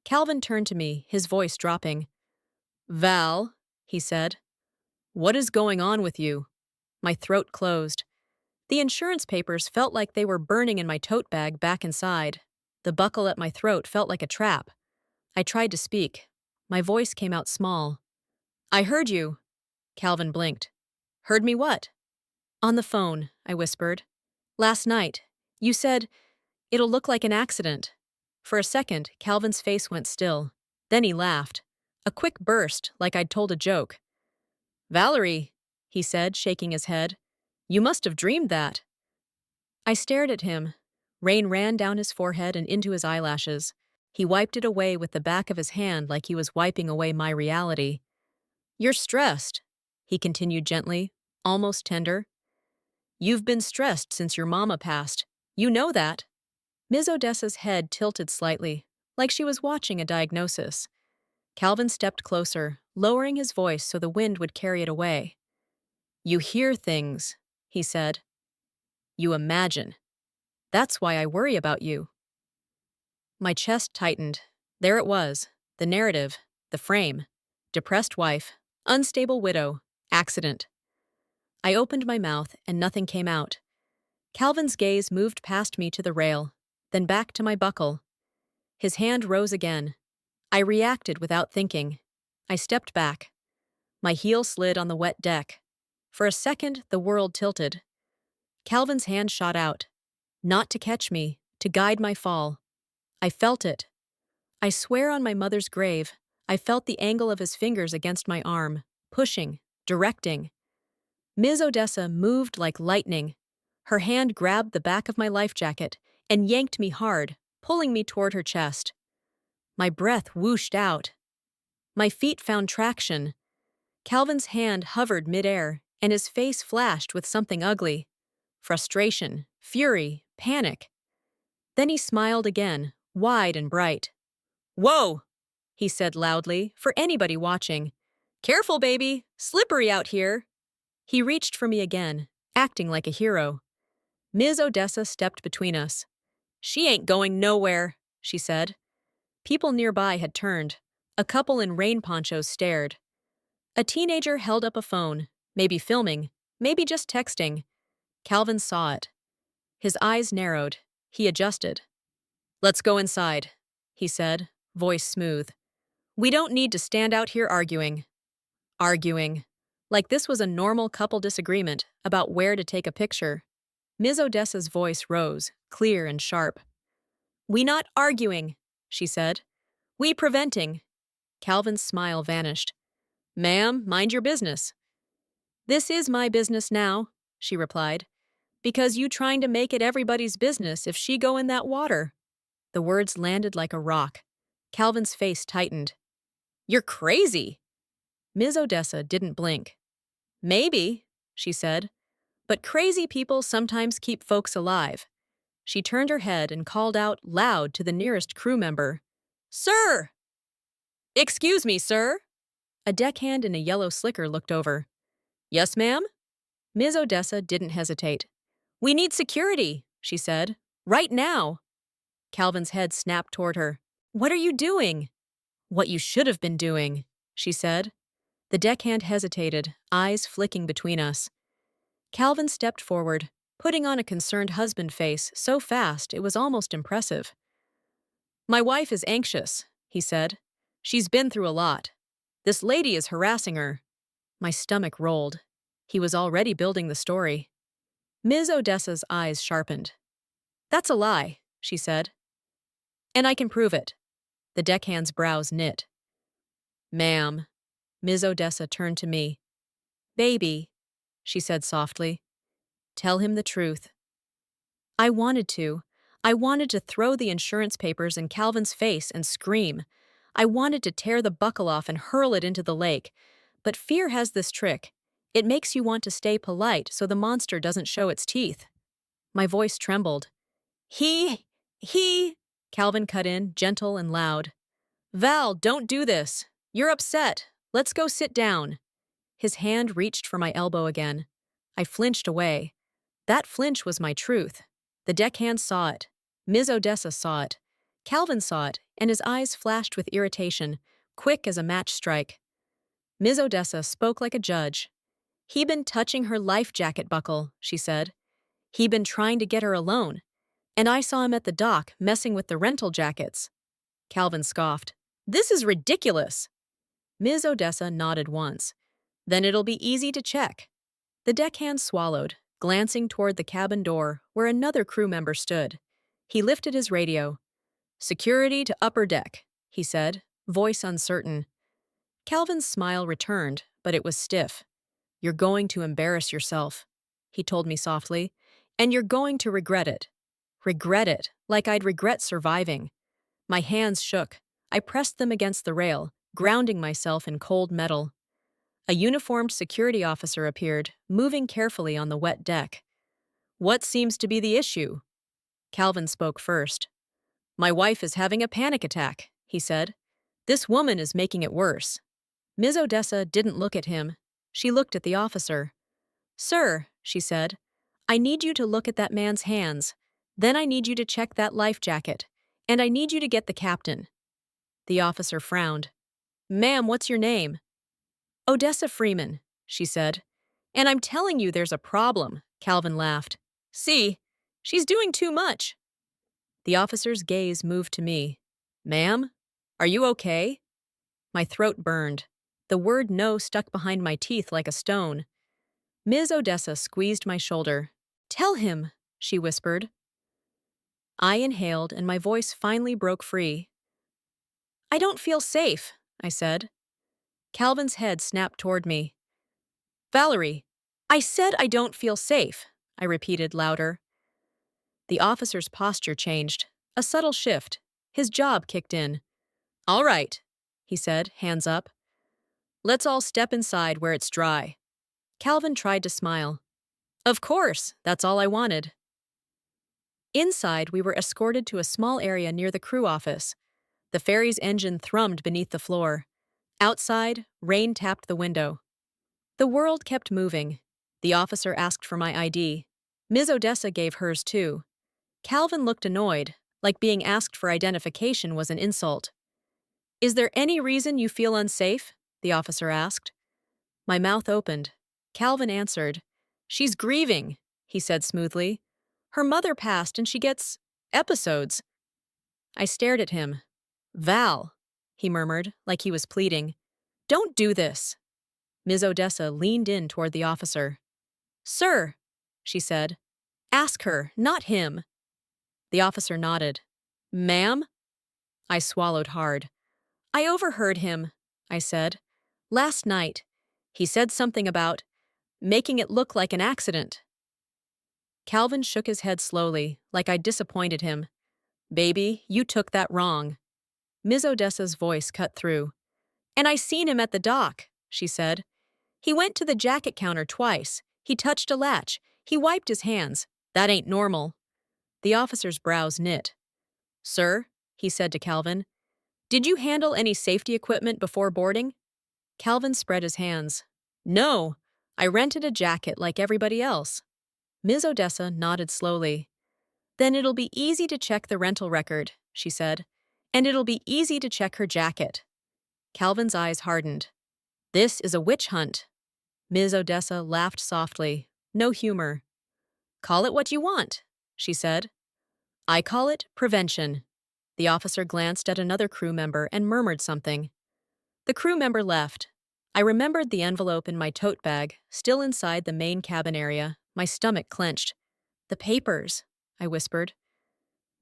Calvin turned to me, his voice dropping. Val, he said. What is going on with you? My throat closed. The insurance papers felt like they were burning in my tote bag back inside. The buckle at my throat felt like a trap. I tried to speak. My voice came out small. I heard you. Calvin blinked. Heard me what? On the phone, I whispered. Last night, you said, it'll look like an accident. For a second, Calvin's face went still. Then he laughed. A quick burst, like I'd told a joke. Valerie, he said, shaking his head. You must have dreamed that. I stared at him. Rain ran down his forehead and into his eyelashes. He wiped it away with the back of his hand like he was wiping away my reality. "You're stressed," he continued gently, almost tender. "You've been stressed since your mama passed. You know that." Ms. Odessa's head tilted slightly, like she was watching a diagnosis. Calvin stepped closer, lowering his voice so the wind would carry it away. "You hear things," he said. "You imagine. That's why I worry about you." My chest tightened. There it was, the narrative, the frame. Depressed wife, unstable widow, accident. I opened my mouth and nothing came out. Calvin's gaze moved past me to the rail, then back to my buckle. His hand rose again. I reacted without thinking. I stepped back. My heel slid on the wet deck. For a second, the world tilted. Calvin's hand shot out. Not to catch me, to guide my fall. I felt it. I swear on my mother's grave, I felt the angle of his fingers against my arm, pushing, directing. Ms. Odessa moved like lightning. Her hand grabbed the back of my life jacket and yanked me hard, pulling me toward her chest. My breath whooshed out. My feet found traction. Calvin's hand hovered midair, and his face flashed with something ugly. Frustration, fury, panic. Then he smiled again, wide and bright. "Whoa!" he said loudly, for anybody watching. "Careful, baby! Slippery out here!" He reached for me again, acting like a hero. Ms. Odessa stepped between us. "She ain't going nowhere," she said. People nearby had turned. A couple in rain ponchos stared. A teenager held up a phone, maybe filming, maybe just texting. Calvin saw it. His eyes narrowed. He adjusted. "Let's go inside," he said, voice smooth. "We don't need to stand out here arguing." Arguing. Like this was a normal couple disagreement about where to take a picture. Ms. Odessa's voice rose, clear and sharp. "We not arguing," she said. "We preventing." Calvin's smile vanished. "Ma'am, mind your business." "This is my business now," she replied. "Because you trying to make it everybody's business if she go in that water." The words landed like a rock. Calvin's face tightened. "You're crazy." Ms. Odessa didn't blink. "Maybe," she said, "but crazy people sometimes keep folks alive." She turned her head and called out loud to the nearest crew member. "Sir!" "Excuse me, sir." A deckhand in a yellow slicker looked over. "Yes, ma'am?" Ms. Odessa didn't hesitate. "We need security," she said. "Right now." Calvin's head snapped toward her. "What are you doing?" "What you should have been doing," she said. The deckhand hesitated, eyes flicking between us. Calvin stepped forward, putting on a concerned husband face so fast it was almost impressive. "My wife is anxious," he said. "She's been through a lot. This lady is harassing her." My stomach rolled. He was already building the story. Ms. Odessa's eyes sharpened. "That's a lie," she said. "And I can prove it." The deckhand's brows knit. "Ma'am." Ms. Odessa turned to me. "Baby," she said softly. "Tell him the truth." I wanted to. I wanted to throw the insurance papers in Calvin's face and scream. I wanted to tear the buckle off and hurl it into the lake. But fear has this trick. It makes you want to stay polite so the monster doesn't show its teeth. My voice trembled. He, Calvin cut in, gentle and loud. "Val, don't do this. You're upset. Let's go sit down." His hand reached for my elbow again. I flinched away. That flinch was my truth. The deckhand saw it. Ms. Odessa saw it. Calvin saw it, and his eyes flashed with irritation, quick as a match strike. Ms. Odessa spoke like a judge. "He been touching her life jacket buckle," she said. "He been trying to get her alone. And I saw him at the dock messing with the rental jackets." Calvin scoffed. "This is ridiculous." Ms. Odessa nodded once. "Then it'll be easy to check." The deckhand swallowed, glancing toward the cabin door where another crew member stood. He lifted his radio. "Security to upper deck," he said, voice uncertain. Calvin's smile returned, but it was stiff. "You're going to embarrass yourself," he told me softly, "and you're going to regret it." Regret it, like I'd regret surviving. My hands shook. I pressed them against the rail, grounding myself in cold metal. A uniformed security officer appeared, moving carefully on the wet deck. "What seems to be the issue?" Calvin spoke first. "My wife is having a panic attack," he said. "This woman is making it worse." Ms. Odessa didn't look at him. She looked at the officer. "Sir," she said, "I need you to look at that man's hands. Then I need you to check that life jacket. And I need you to get the captain." The officer frowned. "Ma'am, what's your name?" "Odessa Freeman," she said. "And I'm telling you there's a problem," Calvin laughed. "See, she's doing too much." The officer's gaze moved to me. "Ma'am, are you okay?" My throat burned. The word no stuck behind my teeth like a stone. Ms. Odessa squeezed my shoulder. "Tell him," she whispered. I inhaled and my voice finally broke free. "I don't feel safe," I said. Calvin's head snapped toward me. "Valerie, I said I don't feel safe," I repeated louder. The officer's posture changed. A subtle shift. His job kicked in. "All right," he said, hands up. "Let's all step inside where it's dry." Calvin tried to smile. "Of course, that's all I wanted." Inside, we were escorted to a small area near the crew office. The ferry's engine thrummed beneath the floor. Outside, rain tapped the window. The world kept moving. The officer asked for my ID. Ms. Odessa gave hers too. Calvin looked annoyed, like being asked for identification was an insult. "Is there any reason you feel unsafe?" the officer asked. My mouth opened. Calvin answered. "She's grieving," he said smoothly. "Her mother passed and she gets episodes." I stared at him. "Val," he murmured, like he was pleading. "Don't do this." Ms. Odessa leaned in toward the officer. "Sir," she said. "Ask her, not him." The officer nodded. "Ma'am?" I swallowed hard. "I overheard him," I said. "Last night. He said something about making it look like an accident." Calvin shook his head slowly, like I'd disappointed him. "Baby, you took that wrong." Ms. Odessa's voice cut through. "And I seen him at the dock," she said. "He went to the jacket counter twice. He touched a latch. He wiped his hands. That ain't normal." The officer's brows knit. "Sir," he said to Calvin, "did you handle any safety equipment before boarding?" Calvin spread his hands. "No, I rented a jacket like everybody else." Ms. Odessa nodded slowly. "Then it'll be easy to check the rental record," she said. "And it'll be easy to check her jacket." Calvin's eyes hardened. "This is a witch hunt." Ms. Odessa laughed softly. No humor. "Call it what you want," she said. "I call it prevention." The officer glanced at another crew member and murmured something. The crew member left. I remembered the envelope in my tote bag, still inside the main cabin area. My stomach clenched. "The papers," I whispered.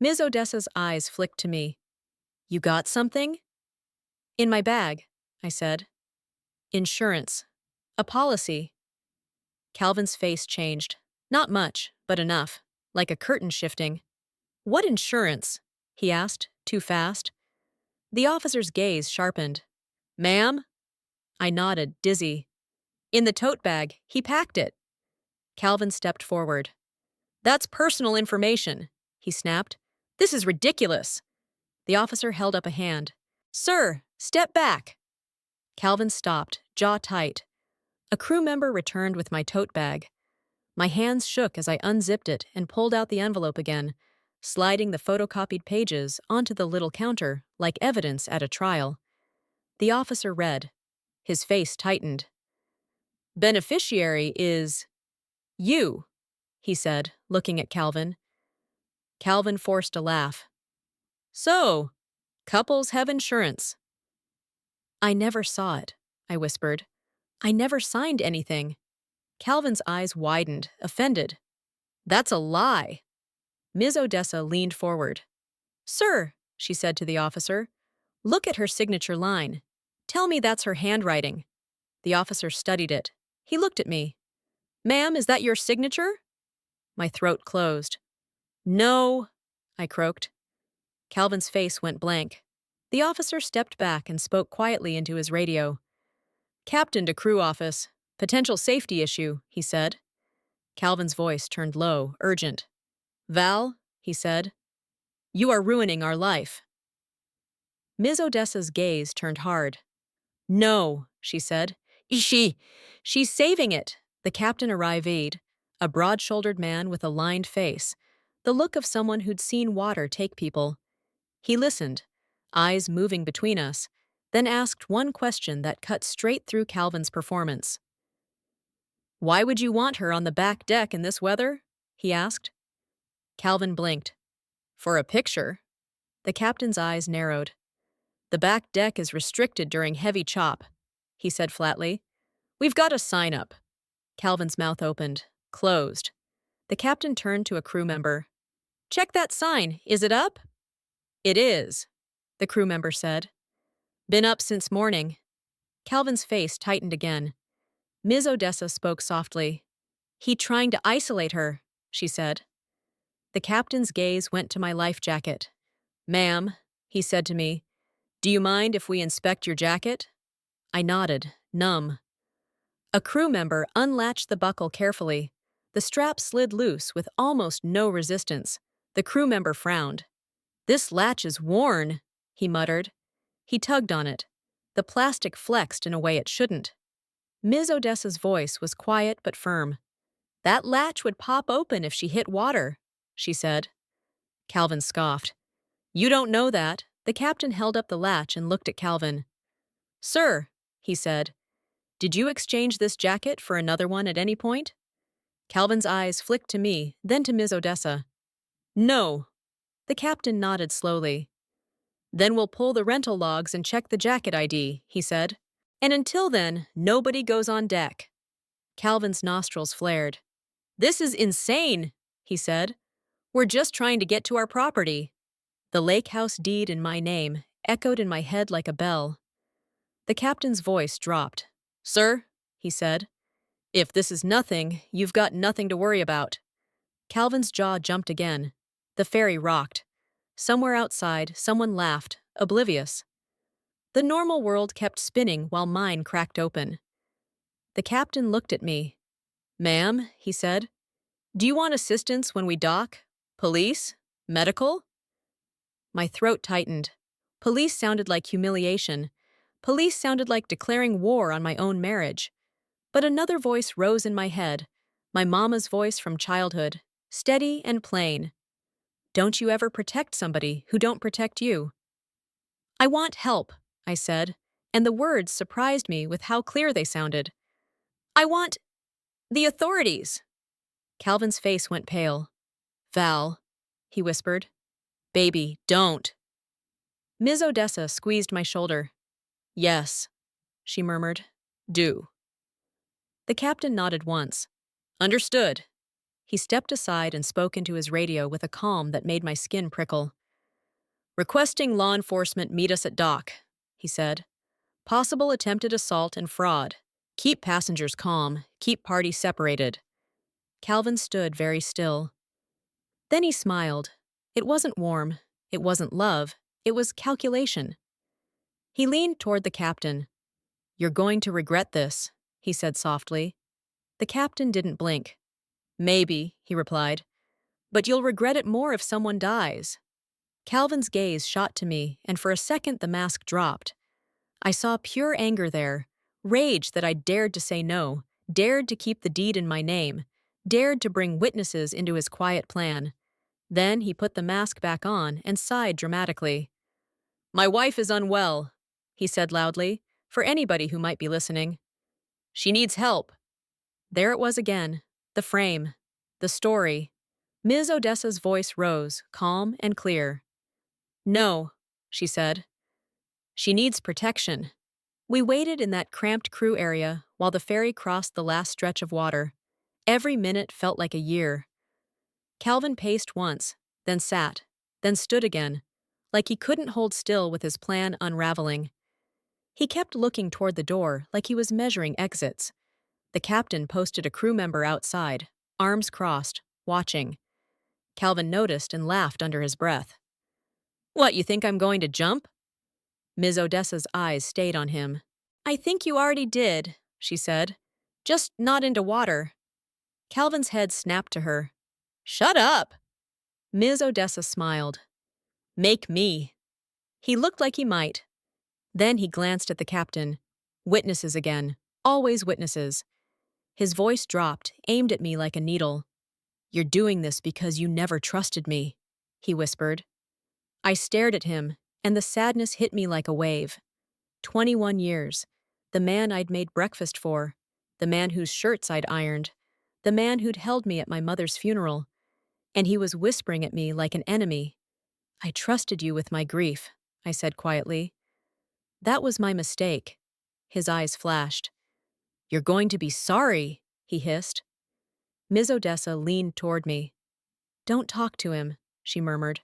Ms. Odessa's eyes flicked to me. "You got something?" "In my bag," I said. "Insurance. A policy." Calvin's face changed. Not much, but enough. Like a curtain shifting. "What insurance?" he asked, too fast. The officer's gaze sharpened. "Ma'am?" I nodded, dizzy. "In the tote bag. He packed it." Calvin stepped forward. "That's personal information," he snapped. "This is ridiculous." The officer held up a hand. "Sir, step back." Calvin stopped, jaw tight. A crew member returned with my tote bag. My hands shook as I unzipped it and pulled out the envelope again, sliding the photocopied pages onto the little counter like evidence at a trial. The officer read. His face tightened. "Beneficiary is you," he said, looking at Calvin. Calvin forced a laugh. "So, couples have insurance." "I never saw it," I whispered. "I never signed anything." Calvin's eyes widened, offended. "That's a lie." Ms. Odessa leaned forward. "Sir," she said to the officer, "look at her signature line. Tell me that's her handwriting." The officer studied it. He looked at me. "Ma'am, is that your signature?" My throat closed. No, I croaked. Calvin's face went blank. The officer stepped back and spoke quietly into his radio. Captain to crew office. Potential safety issue, he said. Calvin's voice turned low, urgent. Val, he said, you are ruining our life. Ms. Odessa's gaze turned hard. No, she said. She's saving it. The captain arrived, a broad-shouldered man with a lined face, the look of someone who'd seen water take people. He listened, eyes moving between us, then asked one question that cut straight through Calvin's performance. Why would you want her on the back deck in this weather? He asked. Calvin blinked. For a picture. The captain's eyes narrowed. The back deck is restricted during heavy chop, he said flatly. We've got a sign up. Calvin's mouth opened, closed. The captain turned to a crew member. Check that sign. Is it up? It is, the crew member said. Been up since morning. Calvin's face tightened again. Ms. Odessa spoke softly. He trying to isolate her, she said. The captain's gaze went to my life jacket. Ma'am, he said to me, do you mind if we inspect your jacket? I nodded, numb. A crew member unlatched the buckle carefully. The strap slid loose with almost no resistance. The crew member frowned. This latch is worn, he muttered. He tugged on it. The plastic flexed in a way it shouldn't. Ms. Odessa's voice was quiet but firm. That latch would pop open if she hit water, she said. Calvin scoffed. You don't know that. The captain held up the latch and looked at Calvin. Sir, he said, did you exchange this jacket for another one at any point? Calvin's eyes flicked to me, then to Ms. Odessa. No. The captain nodded slowly. Then we'll pull the rental logs and check the jacket ID, he said. And until then, nobody goes on deck. Calvin's nostrils flared. This is insane, he said. We're just trying to get to our property. The lake house deed in my name echoed in my head like a bell. The captain's voice dropped. Sir, he said, if this is nothing, you've got nothing to worry about. Calvin's jaw jumped again. The ferry rocked. Somewhere outside, someone laughed, oblivious. The normal world kept spinning while mine cracked open. The captain looked at me. Ma'am, he said, do you want assistance when we dock? Police? Medical? My throat tightened. Police sounded like humiliation. Police sounded like declaring war on my own marriage. But another voice rose in my head, my mama's voice from childhood, steady and plain. Don't you ever protect somebody who don't protect you? I want help, I said, and the words surprised me with how clear they sounded. I want the authorities. Calvin's face went pale. Val, he whispered. Baby, don't. Ms. Odessa squeezed my shoulder. Yes, she murmured. Do. The captain nodded once. Understood. He stepped aside and spoke into his radio with a calm that made my skin prickle. Requesting law enforcement meet us at dock, he said. Possible attempted assault and fraud. Keep passengers calm. Keep parties separated. Calvin stood very still. Then he smiled. It wasn't warm. It wasn't love. It was calculation. He leaned toward the captain. You're going to regret this, he said softly. The captain didn't blink. Maybe, he replied. But you'll regret it more if someone dies. Calvin's gaze shot to me, and for a second the mask dropped. I saw pure anger there, rage that I dared to say no, dared to keep the deed in my name, dared to bring witnesses into his quiet plan. Then he put the mask back on and sighed dramatically. My wife is unwell, he said loudly, for anybody who might be listening. She needs help. There it was again, the frame, the story. Ms. Odessa's voice rose, calm and clear. No, she said. She needs protection. We waited in that cramped crew area while the ferry crossed the last stretch of water. Every minute felt like a year. Calvin paced once, then sat, then stood again, like he couldn't hold still with his plan unraveling. He kept looking toward the door like he was measuring exits. The captain posted a crew member outside, arms crossed, watching. Calvin noticed and laughed under his breath. What, you think I'm going to jump? Ms. Odessa's eyes stayed on him. I think you already did, she said. Just not into water. Calvin's head snapped to her. Shut up! Ms. Odessa smiled. Make me. He looked like he might. Then he glanced at the captain. Witnesses again. Always witnesses. His voice dropped, aimed at me like a needle. You're doing this because you never trusted me, he whispered. I stared at him, and the sadness hit me like a wave. 21 years. The man I'd made breakfast for. The man whose shirts I'd ironed. The man who'd held me at my mother's funeral. And he was whispering at me like an enemy. I trusted you with my grief, I said quietly. That was my mistake. His eyes flashed. You're going to be sorry, he hissed. Ms. Odessa leaned toward me. Don't talk to him, she murmured.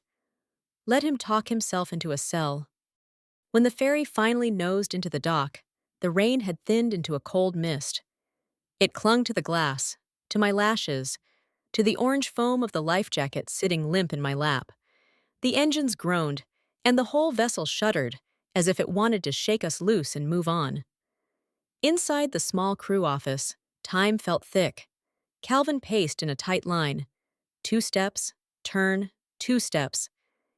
Let him talk himself into a cell. When the ferry finally nosed into the dock, the rain had thinned into a cold mist. It clung to the glass, to my lashes, to the orange foam of the life jacket sitting limp in my lap. The engines groaned, and the whole vessel shuddered, as if it wanted to shake us loose and move on. Inside the small crew office, time felt thick. Calvin paced in a tight line. 2 steps, turn, 2 steps,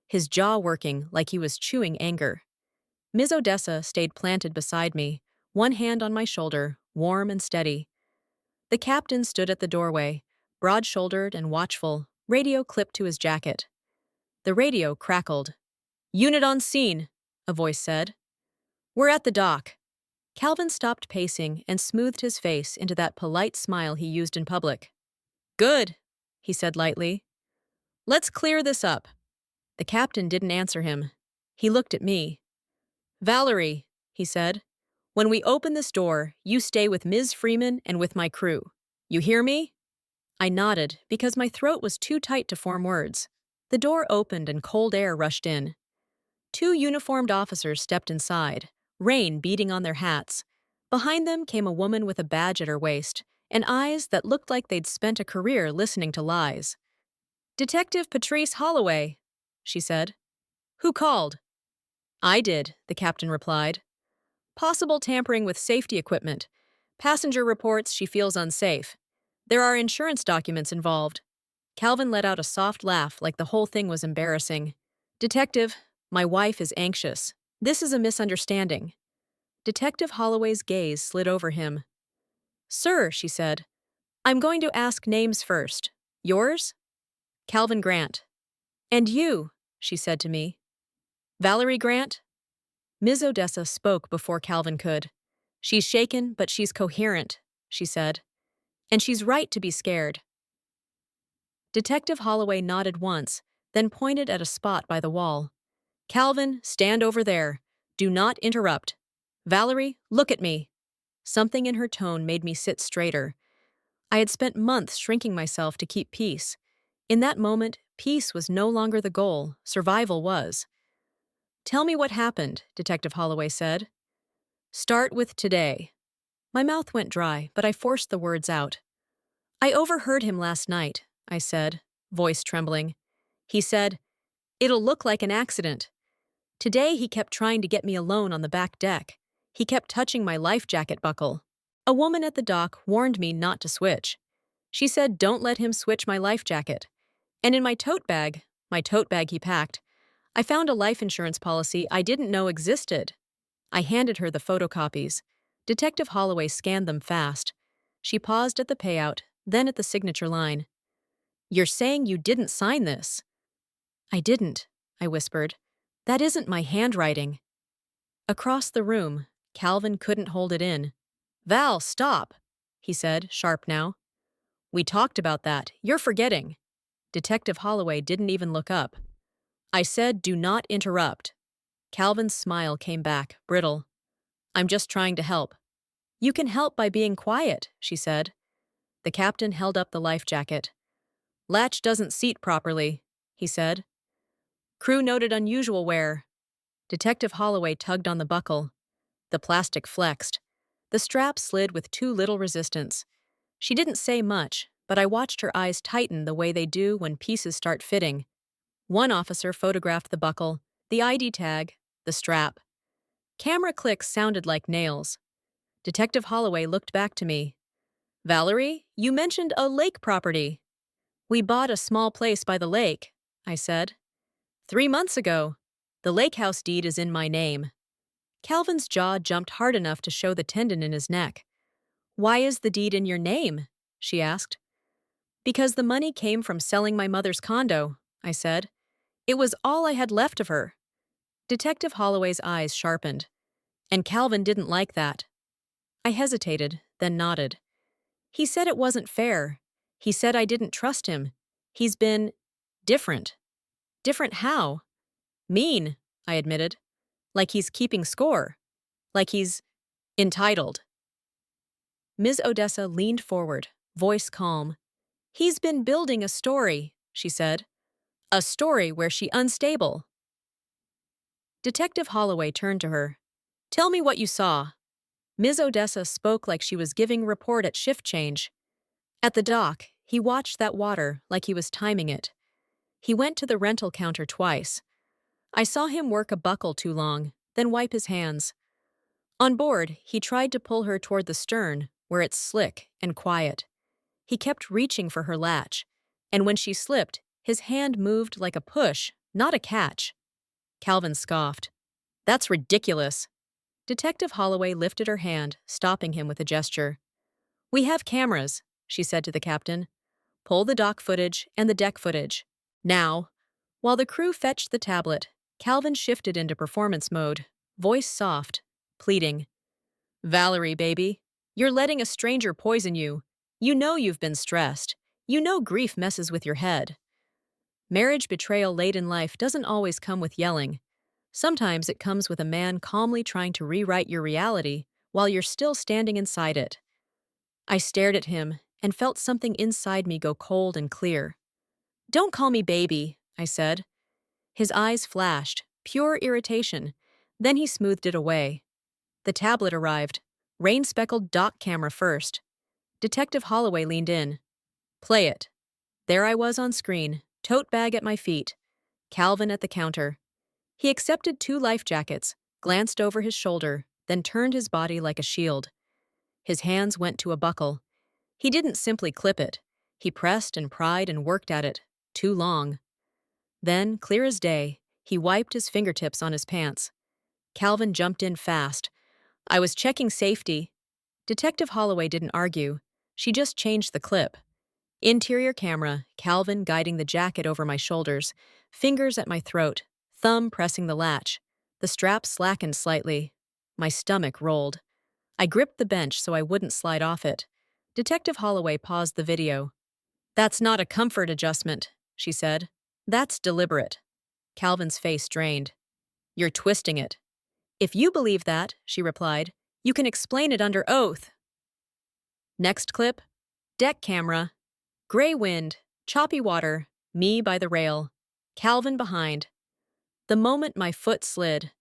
his jaw working like he was chewing anger. Ms. Odessa stayed planted beside me, one hand on my shoulder, warm and steady. The captain stood at the doorway, broad-shouldered and watchful, radio clipped to his jacket. The radio crackled. Unit on scene, a voice said. We're at the dock. Calvin stopped pacing and smoothed his face into that polite smile he used in public. Good, he said lightly. Let's clear this up. The captain didn't answer him. He looked at me. Valerie, he said, when we open this door, you stay with Ms. Freeman and with my crew. You hear me? I nodded because my throat was too tight to form words. The door opened and cold air rushed in. 2 uniformed officers stepped inside, rain beating on their hats. Behind them came a woman with a badge at her waist and eyes that looked like they'd spent a career listening to lies. Detective Patrice Holloway, she said. Who called? I did, the captain replied. Possible tampering with safety equipment. Passenger reports she feels unsafe. There are insurance documents involved. Calvin let out a soft laugh like the whole thing was embarrassing. Detective, my wife is anxious. This is a misunderstanding. Detective Holloway's gaze slid over him. Sir, she said, I'm going to ask names first. Yours? Calvin Grant. And you, she said to me. Valerie Grant? Ms. Odessa spoke before Calvin could. She's shaken, but she's coherent, she said. And she's right to be scared. Detective Holloway nodded once, then pointed at a spot by the wall. Calvin, stand over there. Do not interrupt. Valerie, look at me. Something in her tone made me sit straighter. I had spent months shrinking myself to keep peace. In that moment, peace was no longer the goal, survival was. Tell me what happened, Detective Holloway said. Start with today. My mouth went dry, but I forced the words out. I overheard him last night, I said, voice trembling. He said, it'll look like an accident. Today he kept trying to get me alone on the back deck. He kept touching my life jacket buckle. A woman at the dock warned me not to switch. She said don't let him switch my life jacket. And in my tote bag he packed, I found a life insurance policy I didn't know existed. I handed her the photocopies. Detective Holloway scanned them fast. She paused at the payout, then at the signature line. You're saying you didn't sign this? I didn't, I whispered. That isn't my handwriting. Across the room, Calvin couldn't hold it in. Val, stop, he said, sharp now. We talked about that. You're forgetting. Detective Holloway didn't even look up. I said do not interrupt. Calvin's smile came back, brittle. I'm just trying to help. You can help by being quiet, she said. The captain held up the life jacket. Latch doesn't seat properly, he said. Crew noted unusual wear. Detective Holloway tugged on the buckle. The plastic flexed. The strap slid with too little resistance. She didn't say much, but I watched her eyes tighten the way they do when pieces start fitting. One officer photographed the buckle, the ID tag, the strap. Camera clicks sounded like nails. Detective Holloway looked back to me. "Valerie, you mentioned a lake property." "We bought a small place by the lake," I said. "3 months ago. The lake house deed is in my name." Calvin's jaw jumped hard enough to show the tendon in his neck. "Why is the deed in your name?" she asked. "Because the money came from selling my mother's condo," I said. "It was all I had left of her." Detective Holloway's eyes sharpened. "And Calvin didn't like that." I hesitated, then nodded. "He said it wasn't fair. He said I didn't trust him. He's been different." "Different how?" "Mean," I admitted. "Like he's keeping score. Like he's entitled." Ms. Odessa leaned forward, voice calm. "He's been building a story," she said. "A story where she unstable." Detective Holloway turned to her. "Tell me what you saw." Ms. Odessa spoke like she was giving report at shift change. At the dock, he watched that water like he was timing it. He went to the rental counter twice. I saw him work a buckle too long, then wipe his hands. On board, he tried to pull her toward the stern, where it's slick and quiet. He kept reaching for her latch, and when she slipped, his hand moved like a push, not a catch. Calvin scoffed. "That's ridiculous." Detective Holloway lifted her hand, stopping him with a gesture. "We have cameras," she said to the captain. "Pull the dock footage and the deck footage. Now." While the crew fetched the tablet, Calvin shifted into performance mode, voice soft, pleading. "Valerie, baby, you're letting a stranger poison you. You know you've been stressed. You know grief messes with your head." Marriage betrayal late in life doesn't always come with yelling. Sometimes it comes with a man calmly trying to rewrite your reality while you're still standing inside it. I stared at him and felt something inside me go cold and clear. "Don't call me baby," I said. His eyes flashed, pure irritation. Then he smoothed it away. The tablet arrived, rain-speckled dock camera first. Detective Holloway leaned in. "Play it." There I was on screen, tote bag at my feet, Calvin at the counter. He accepted 2 life jackets, glanced over his shoulder, then turned his body like a shield. His hands went to a buckle. He didn't simply clip it. He pressed and pried and worked at it, too long. Then, clear as day, he wiped his fingertips on his pants. Calvin jumped in fast. "I was checking safety." Detective Holloway didn't argue. She just changed the clip. Interior camera, Calvin guiding the jacket over my shoulders, fingers at my throat, thumb pressing the latch. The strap slackened slightly. My stomach rolled. I gripped the bench so I wouldn't slide off it. Detective Holloway paused the video. "That's not a comfort adjustment," she said. "That's deliberate." Calvin's face drained. "You're twisting it." "If you believe that," she replied, "you can explain it under oath." Next clip. Deck camera. Gray wind, choppy water, me by the rail. Calvin behind. The moment my foot slid,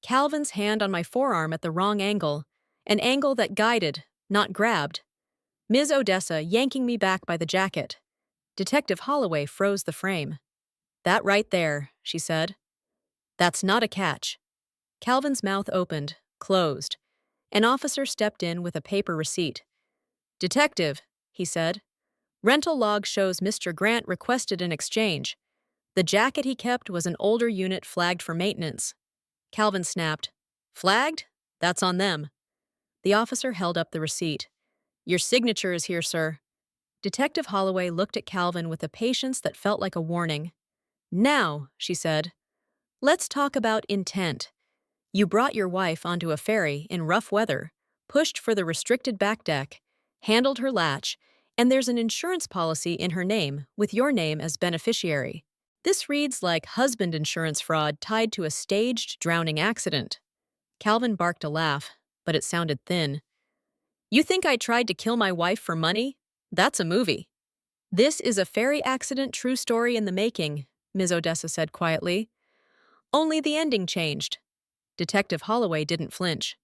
Calvin's hand on my forearm at the wrong angle, an angle that guided, not grabbed. Ms. Odessa yanking me back by the jacket. Detective Holloway froze the frame. "That right there," she said. "That's not a catch." Calvin's mouth opened, closed. An officer stepped in with a paper receipt. "Detective," he said, "rental log shows Mr. Grant requested an exchange. The jacket he kept was an older unit flagged for maintenance." Calvin snapped. "Flagged? That's on them." The officer held up the receipt. "Your signature is here, sir." Detective Holloway looked at Calvin with a patience that felt like a warning. "Now," she said, "let's talk about intent. You brought your wife onto a ferry in rough weather, pushed for the restricted back deck, handled her latch, and there's an insurance policy in her name with your name as beneficiary. This reads like husband insurance fraud tied to a staged drowning accident." Calvin barked a laugh, but it sounded thin. "You think I tried to kill my wife for money? That's a movie." "This is a ferry accident true story in the making," Ms. Odessa said quietly. "Only the ending changed." Detective Holloway didn't flinch.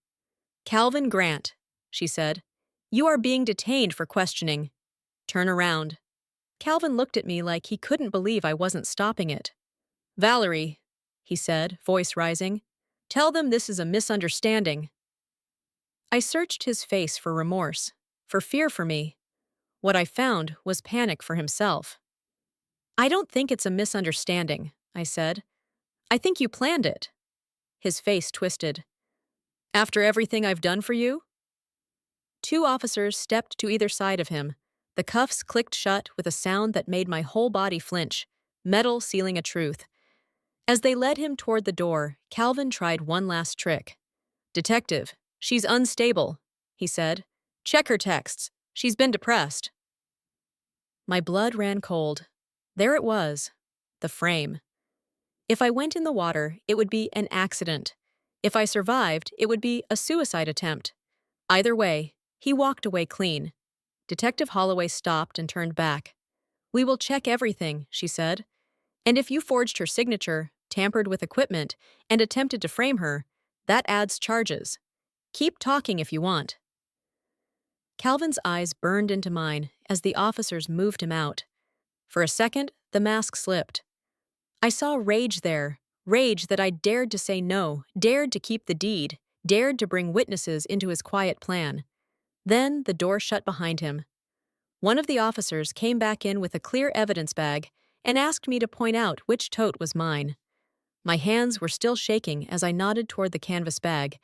"Calvin Grant," she said, "you are being detained for questioning." Turn around. Calvin looked at me like he couldn't believe I wasn't stopping it. Valerie, he said, voice rising, tell them this is a misunderstanding. I searched his face for remorse, for fear for me. What I found was panic for himself. I don't think it's a misunderstanding, I said. I think you planned it. His face twisted. After everything I've done for you? Two officers stepped to either side of him. The cuffs clicked shut with a sound that made my whole body flinch, metal sealing a truth. As they led him toward the door, Calvin tried one last trick. Detective, she's unstable, he said. Check her texts. She's been depressed. My blood ran cold. There it was, the frame. If I went in the water, it would be an accident. If I survived, it would be a suicide attempt. Either way, he walked away clean. Detective Holloway stopped and turned back. We will check everything, she said. And if you forged her signature, tampered with equipment, and attempted to frame her, that adds charges. Keep talking if you want. Calvin's eyes burned into mine as the officers moved him out. For a second, the mask slipped. I saw rage there, rage that I dared to say no, dared to keep the deed, dared to bring witnesses into his quiet plan. Then the door shut behind him. One of the officers came back in with a clear evidence bag and asked me to point out which tote was mine. My hands were still shaking as I nodded toward the canvas bag,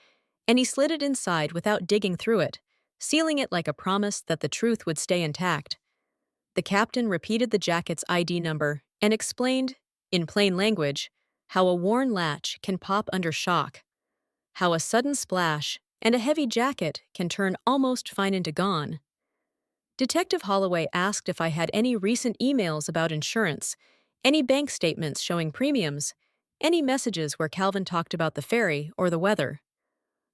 and he slid it inside without digging through it, sealing it like a promise that the truth would stay intact. The captain repeated the jacket's ID number and explained, in plain language, how a worn latch can pop under shock, how a sudden splash and a heavy jacket can turn almost fine into gone. Detective Holloway asked if I had any recent emails about insurance, any bank statements showing premiums, any messages where Calvin talked about the ferry or the weather.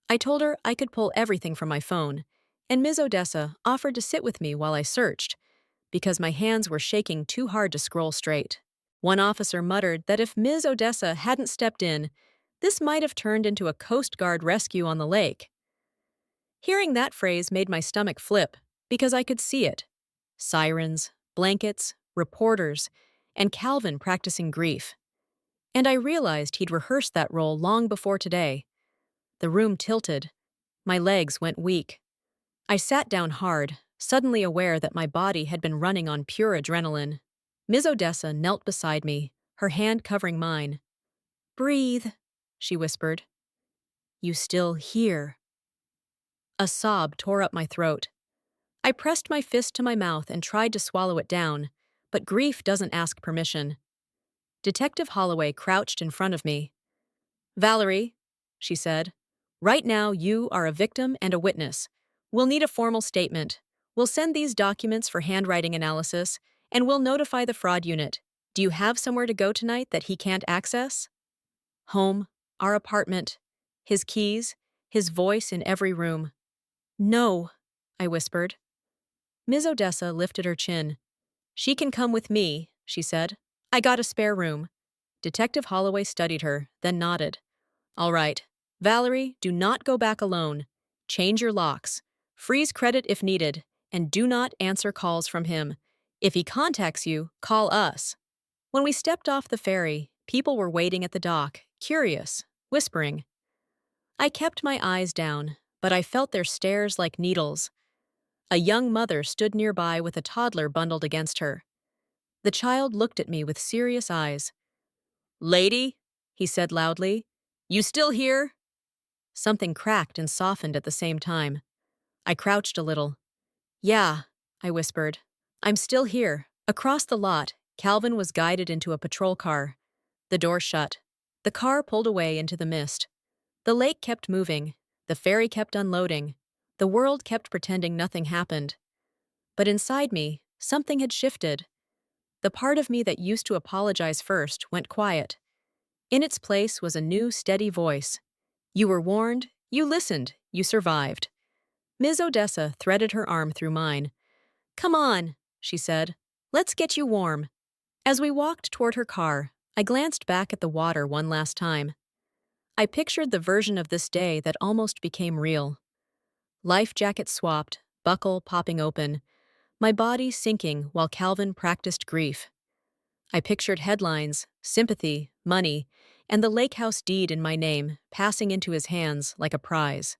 I told her I could pull everything from my phone, and Ms. Odessa offered to sit with me while I searched, because my hands were shaking too hard to scroll straight. One officer muttered that if Ms. Odessa hadn't stepped in, this might have turned into a Coast Guard rescue on the lake. Hearing that phrase made my stomach flip, because I could see it. Sirens, blankets, reporters, and Calvin practicing grief. And I realized he'd rehearsed that role long before today. The room tilted. My legs went weak. I sat down hard, suddenly aware that my body had been running on pure adrenaline. Ms. Odessa knelt beside me, her hand covering mine. Breathe, she whispered. You still here. A sob tore up my throat. I pressed my fist to my mouth and tried to swallow it down, but grief doesn't ask permission. Detective Holloway crouched in front of me. Valerie, she said, right now you are a victim and a witness. We'll need a formal statement. We'll send these documents for handwriting analysis, and we'll notify the fraud unit. Do you have somewhere to go tonight that he can't access? Home, our apartment, his keys, his voice in every room. No, I whispered. Ms. Odessa lifted her chin. She can come with me, she said. I got a spare room. Detective Holloway studied her, then nodded. All right. Valerie, do not go back alone. Change your locks. Freeze credit if needed, and do not answer calls from him. If he contacts you, call us. When we stepped off the ferry, people were waiting at the dock, curious, whispering. I kept my eyes down, but I felt their stares like needles. A young mother stood nearby with a toddler bundled against her. The child looked at me with serious eyes. Lady, he said loudly, you still here? Something cracked and softened at the same time. I crouched a little. Yeah, I whispered. I'm still here. Across the lot, Calvin was guided into a patrol car. The door shut. The car pulled away into the mist. The lake kept moving. The ferry kept unloading. The world kept pretending nothing happened. But inside me, something had shifted. The part of me that used to apologize first went quiet. In its place was a new, steady voice. You were warned, you listened, you survived. Ms. Odessa threaded her arm through mine. Come on, she said. Let's get you warm. As we walked toward her car, I glanced back at the water one last time. I pictured the version of this day that almost became real. Life jacket swapped, buckle popping open, my body sinking while Calvin practiced grief. I pictured headlines, sympathy, money, and the lake house deed in my name passing into his hands like a prize.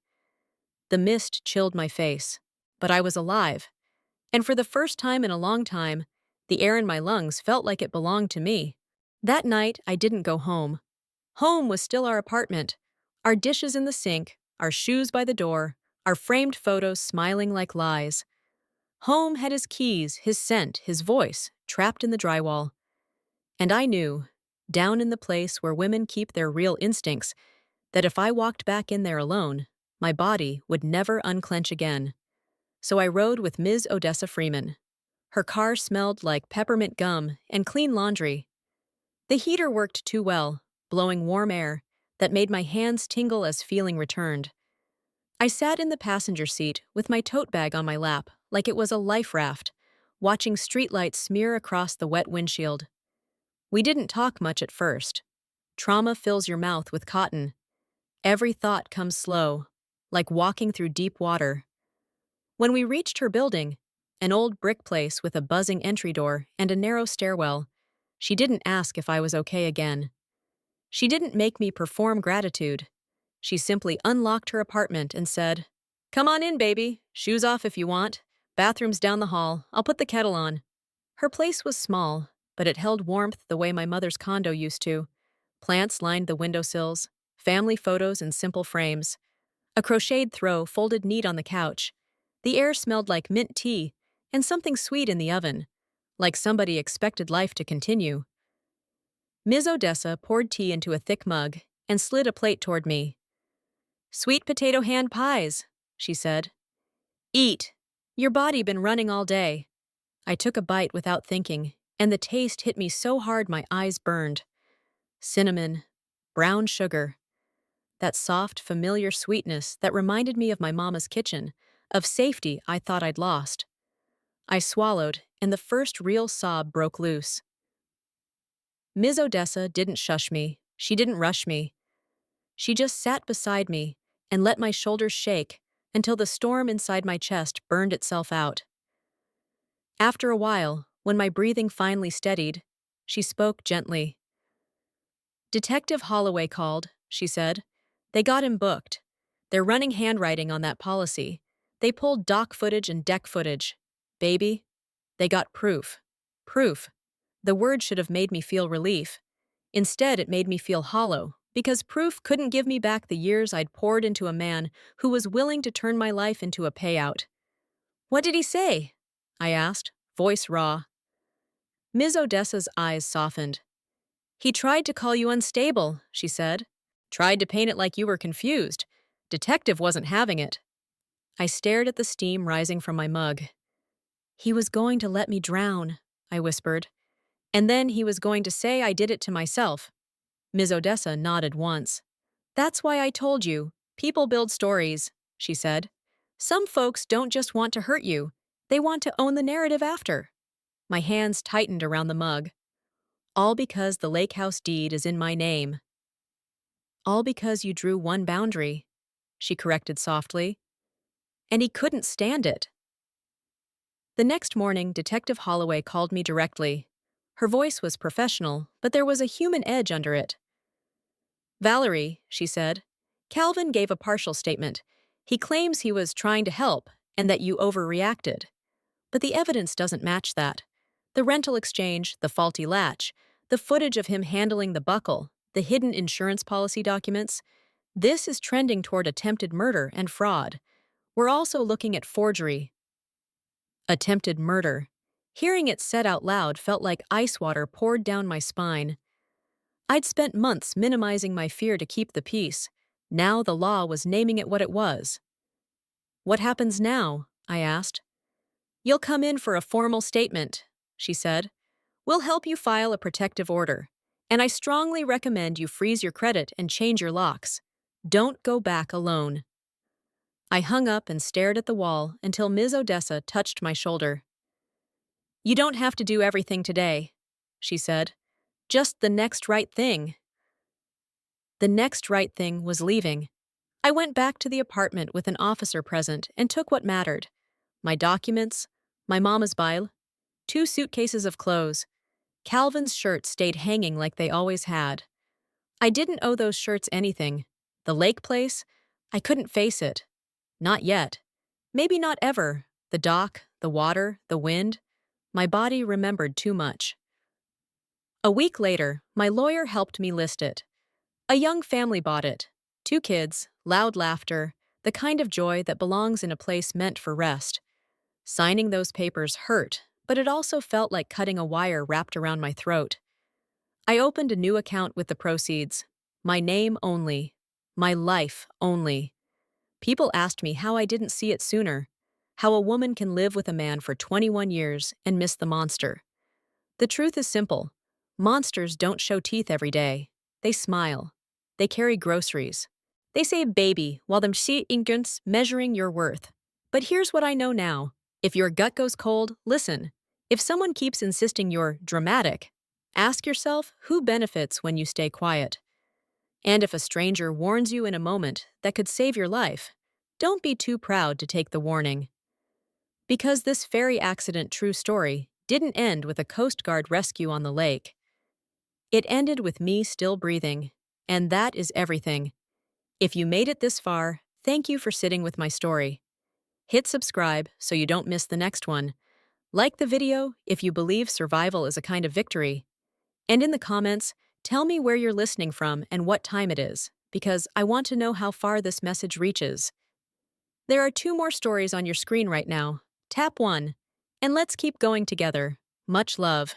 The mist chilled my face, but I was alive, and for the first time in a long time, the air in my lungs felt like it belonged to me. That night, I didn't go home. Home was still our apartment, our dishes in the sink, our shoes by the door, our framed photos smiling like lies. Home had his keys, his scent, his voice, trapped in the drywall. And I knew, down in the place where women keep their real instincts, that if I walked back in there alone, my body would never unclench again. So I rode with Ms. Odessa Freeman. Her car smelled like peppermint gum and clean laundry. The heater worked too well, blowing warm air that made my hands tingle as feeling returned. I sat in the passenger seat with my tote bag on my lap like it was a life raft, watching streetlights smear across the wet windshield. We didn't talk much at first. Trauma fills your mouth with cotton. Every thought comes slow, like walking through deep water. When we reached her building, an old brick place with a buzzing entry door and a narrow stairwell, she didn't ask if I was okay again. She didn't make me perform gratitude. She simply unlocked her apartment and said, "Come on in, baby. Shoes off if you want. Bathroom's down the hall. I'll put the kettle on." Her place was small, but it held warmth the way my mother's condo used to. Plants lined the windowsills, family photos in simple frames. A crocheted throw folded neat on the couch. The air smelled like mint tea and something sweet in the oven, like somebody expected life to continue. Ms. Odessa poured tea into a thick mug and slid a plate toward me. "Sweet potato hand pies," she said. "Eat. Your body been running all day." I took a bite without thinking, and the taste hit me so hard my eyes burned. Cinnamon, brown sugar, that soft, familiar sweetness that reminded me of my mama's kitchen, of safety I thought I'd lost. I swallowed, and the first real sob broke loose. Ms. Odessa didn't shush me. She didn't rush me. She just sat beside me and let my shoulders shake until the storm inside my chest burned itself out. After a while, when my breathing finally steadied, she spoke gently. "Detective Holloway called," she said. "They got him booked. They're running handwriting on that policy. They pulled dock footage and deck footage. Baby, they got proof. Proof." The word should have made me feel relief. Instead, it made me feel hollow, because proof couldn't give me back the years I'd poured into a man who was willing to turn my life into a payout. "What did he say?" I asked, voice raw. Ms. Odessa's eyes softened. "He tried to call you unstable," she said. "Tried to paint it like you were confused. Detective wasn't having it." I stared at the steam rising from my mug. "He was going to let me drown," I whispered. "And then he was going to say I did it to myself." Ms. Odessa nodded once. "That's why I told you. People build stories," she said. "Some folks don't just want to hurt you. They want to own the narrative after." My hands tightened around the mug. "All because the lake house deed is in my name." "All because you drew one boundary," she corrected softly. "And he couldn't stand it." The next morning, Detective Holloway called me directly. Her voice was professional, but there was a human edge under it. "Valerie," she said, "Calvin gave a partial statement. He claims he was trying to help and that you overreacted. But the evidence doesn't match that. The rental exchange, the faulty latch, the footage of him handling the buckle, the hidden insurance policy documents. This is trending toward attempted murder and fraud. We're also looking at forgery." Attempted murder. Hearing it said out loud felt like ice water poured down my spine. I'd spent months minimizing my fear to keep the peace. Now the law was naming it what it was. "What happens now?" I asked. "You'll come in for a formal statement," she said. "We'll help you file a protective order. And I strongly recommend you freeze your credit and change your locks. Don't go back alone." I hung up and stared at the wall until Ms. Odessa touched my shoulder. "You don't have to do everything today," she said. "Just the next right thing." The next right thing was leaving. I went back to the apartment with an officer present and took what mattered: my documents, My mama's bile, 2 suitcases of clothes. Calvin's shirts stayed hanging like they always had. I didn't owe those shirts anything. The lake place? I couldn't face it. Not yet. Maybe not ever. The dock, the water, the wind. My body remembered too much. A week later, my lawyer helped me list it. A young family bought it. 2 kids, loud laughter, the kind of joy that belongs in a place meant for rest. Signing those papers hurt, but it also felt like cutting a wire wrapped around my throat. I opened a new account with the proceeds. My name only. My life only. People asked me how I didn't see it sooner. How a woman can live with a man for 21 years and miss the monster. The truth is simple. Monsters don't show teeth every day. They smile. They carry groceries. They say baby while them see ingredients measuring your worth. But here's what I know now. If your gut goes cold, listen. If someone keeps insisting you're dramatic, ask yourself who benefits when you stay quiet. And if a stranger warns you in a moment that could save your life, don't be too proud to take the warning. Because this ferry accident true story didn't end with a Coast Guard rescue on the lake. It ended with me still breathing, and that is everything. If you made it this far, thank you for sitting with my story. Hit subscribe so you don't miss the next one. Like the video if you believe survival is a kind of victory. And in the comments, tell me where you're listening from and what time it is, because I want to know how far this message reaches. There are 2 more stories on your screen right now. Tap one, and let's keep going together. Much love.